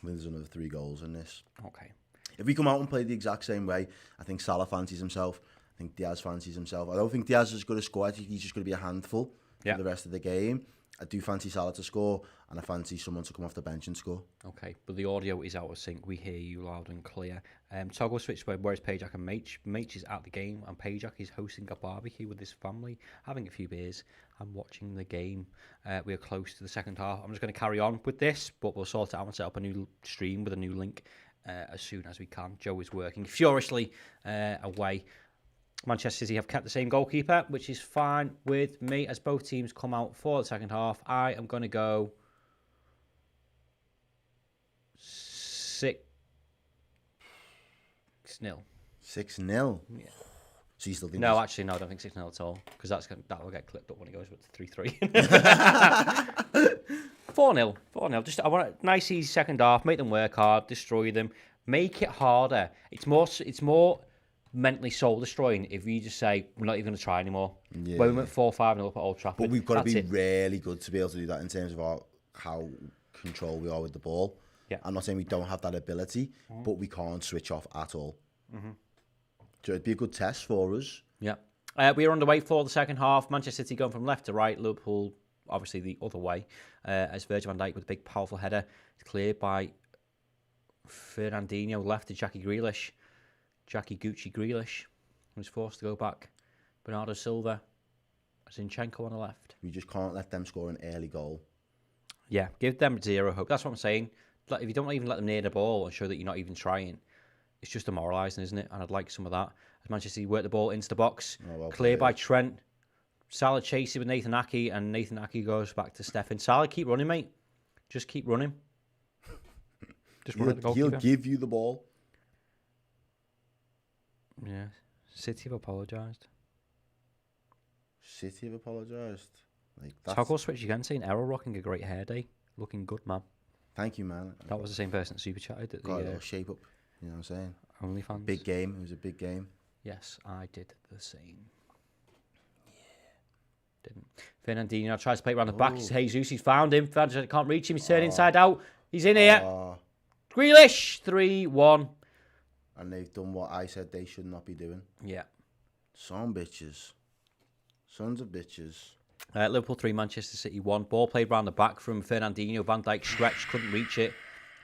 there's another 3 goals in this. Okay. If we come out and play the exact same way, I think Salah fancies himself. I think Diaz fancies himself. I don't think Diaz is going to score. I think he's just going to be a handful for the rest of the game. I do fancy Salah to score, and I fancy someone to come off the bench and score. Okay, but the audio is out of sync. We hear you loud and clear. Toggle switch where's Pajak and Mach? Mach is at the game, and Pajak is hosting a barbecue with his family, having a few beers and watching the game. We are close to the second half. I'm just going to carry on with this, but we'll sort it out and set up a new stream with a new link as soon as we can. Joe is working furiously away. Manchester City have kept the same goalkeeper, which is fine with me as both teams come out for the second half. I am going to go 6-0. 6-0? Yeah. So you still think... No, actually, no, I don't think 6-0 at all, because that will get clipped up when it goes to 3-3. 4-0. 4-0. Just, I want a nice, easy second half. Make them work hard, destroy them, make it harder. It's more mentally soul destroying if you just say we're not even going to try anymore. Yeah. When we went 4-5-0 up at Old Trafford, But we've got to be it. really good to be able to do that in terms of how control we are with the ball. Yeah. I'm not saying we don't have that ability, but we can't switch off at all. So it'd be a good test for us. Yeah. We are underway for the second half. Manchester City going from left to right. Liverpool, obviously, the other way. As Virgil van Dijk with a big, powerful header. It's cleared by Fernandinho left to Jackie Grealish. Jackie Gucci Grealish was forced to go back. Bernardo Silva, Zinchenko on the left. We just can't let them score an early goal. Yeah, give them zero hope. That's what I'm saying. Like, if you don't even let them near the ball and show that you're not even trying, it's just demoralising, isn't it? And I'd like some of that. As Manchester City work the ball into the box, clear by Trent. Salah chases with Nathan Ake, and Nathan Ake goes back to Stefan. Salah, keep running, mate. Just keep running. Just run at the He'll goalkeeper. give you the ball. Yeah, City have apologised. City have apologised. Like that's... Toggle switch again, saying Errol rocking a great hair day. Looking good, man. Thank you, man. That was the same person that super chatted at Got a the little shape up. You know what I'm saying? OnlyFans. Big game. It was a big game. Yes, I did the same. Yeah. Didn't. Fernandinho tries to play it around the back. It's Jesus. He's found him. Fernandinho can't reach him. He's turned inside out. He's in here. Grealish. 3-1. And they've done what I said they should not be doing. Yeah. Some bitches. Sons of bitches. Liverpool 3, Manchester City 1. Ball played round the back from Fernandinho. Van Dijk stretched, couldn't reach it.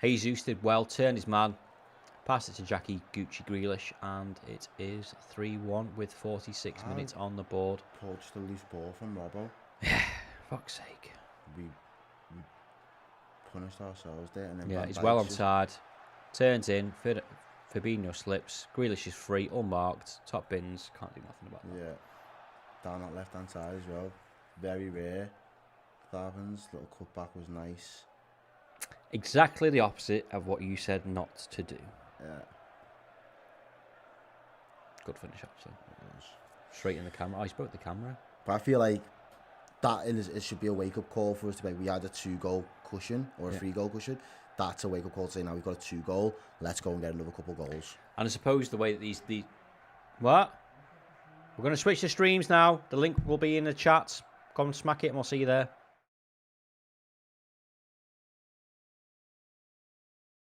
Jesus did well, turned his man. Passed it to Jackie Gucci Grealish, and it is 3-1 with 46 minutes on the board. Poached a loose ball from Robbo. Fuck's sake. We punished ourselves there. And then Yeah, Van he's Dijk well just- onside. Turns in. Fabinho slips. Grealish is free, unmarked. Top bins. Can't do nothing about that. Yeah. Down that left-hand side as well. Very rare. That happens. Little cutback was nice. Exactly the opposite of what you said not to do. Yeah. Good finish, actually. Straight in the camera. Oh, he spoke to the camera. But I feel like that it should be a wake-up call for us to be. We had a 2-goal cushion or a 3-goal cushion. That's a wake-up call to say, now we've got a 2-goal. Let's go and get another couple goals. And I suppose the way that these... What? We're going to switch to streams now. The link will be in the chat. Come and smack it and we'll see you there.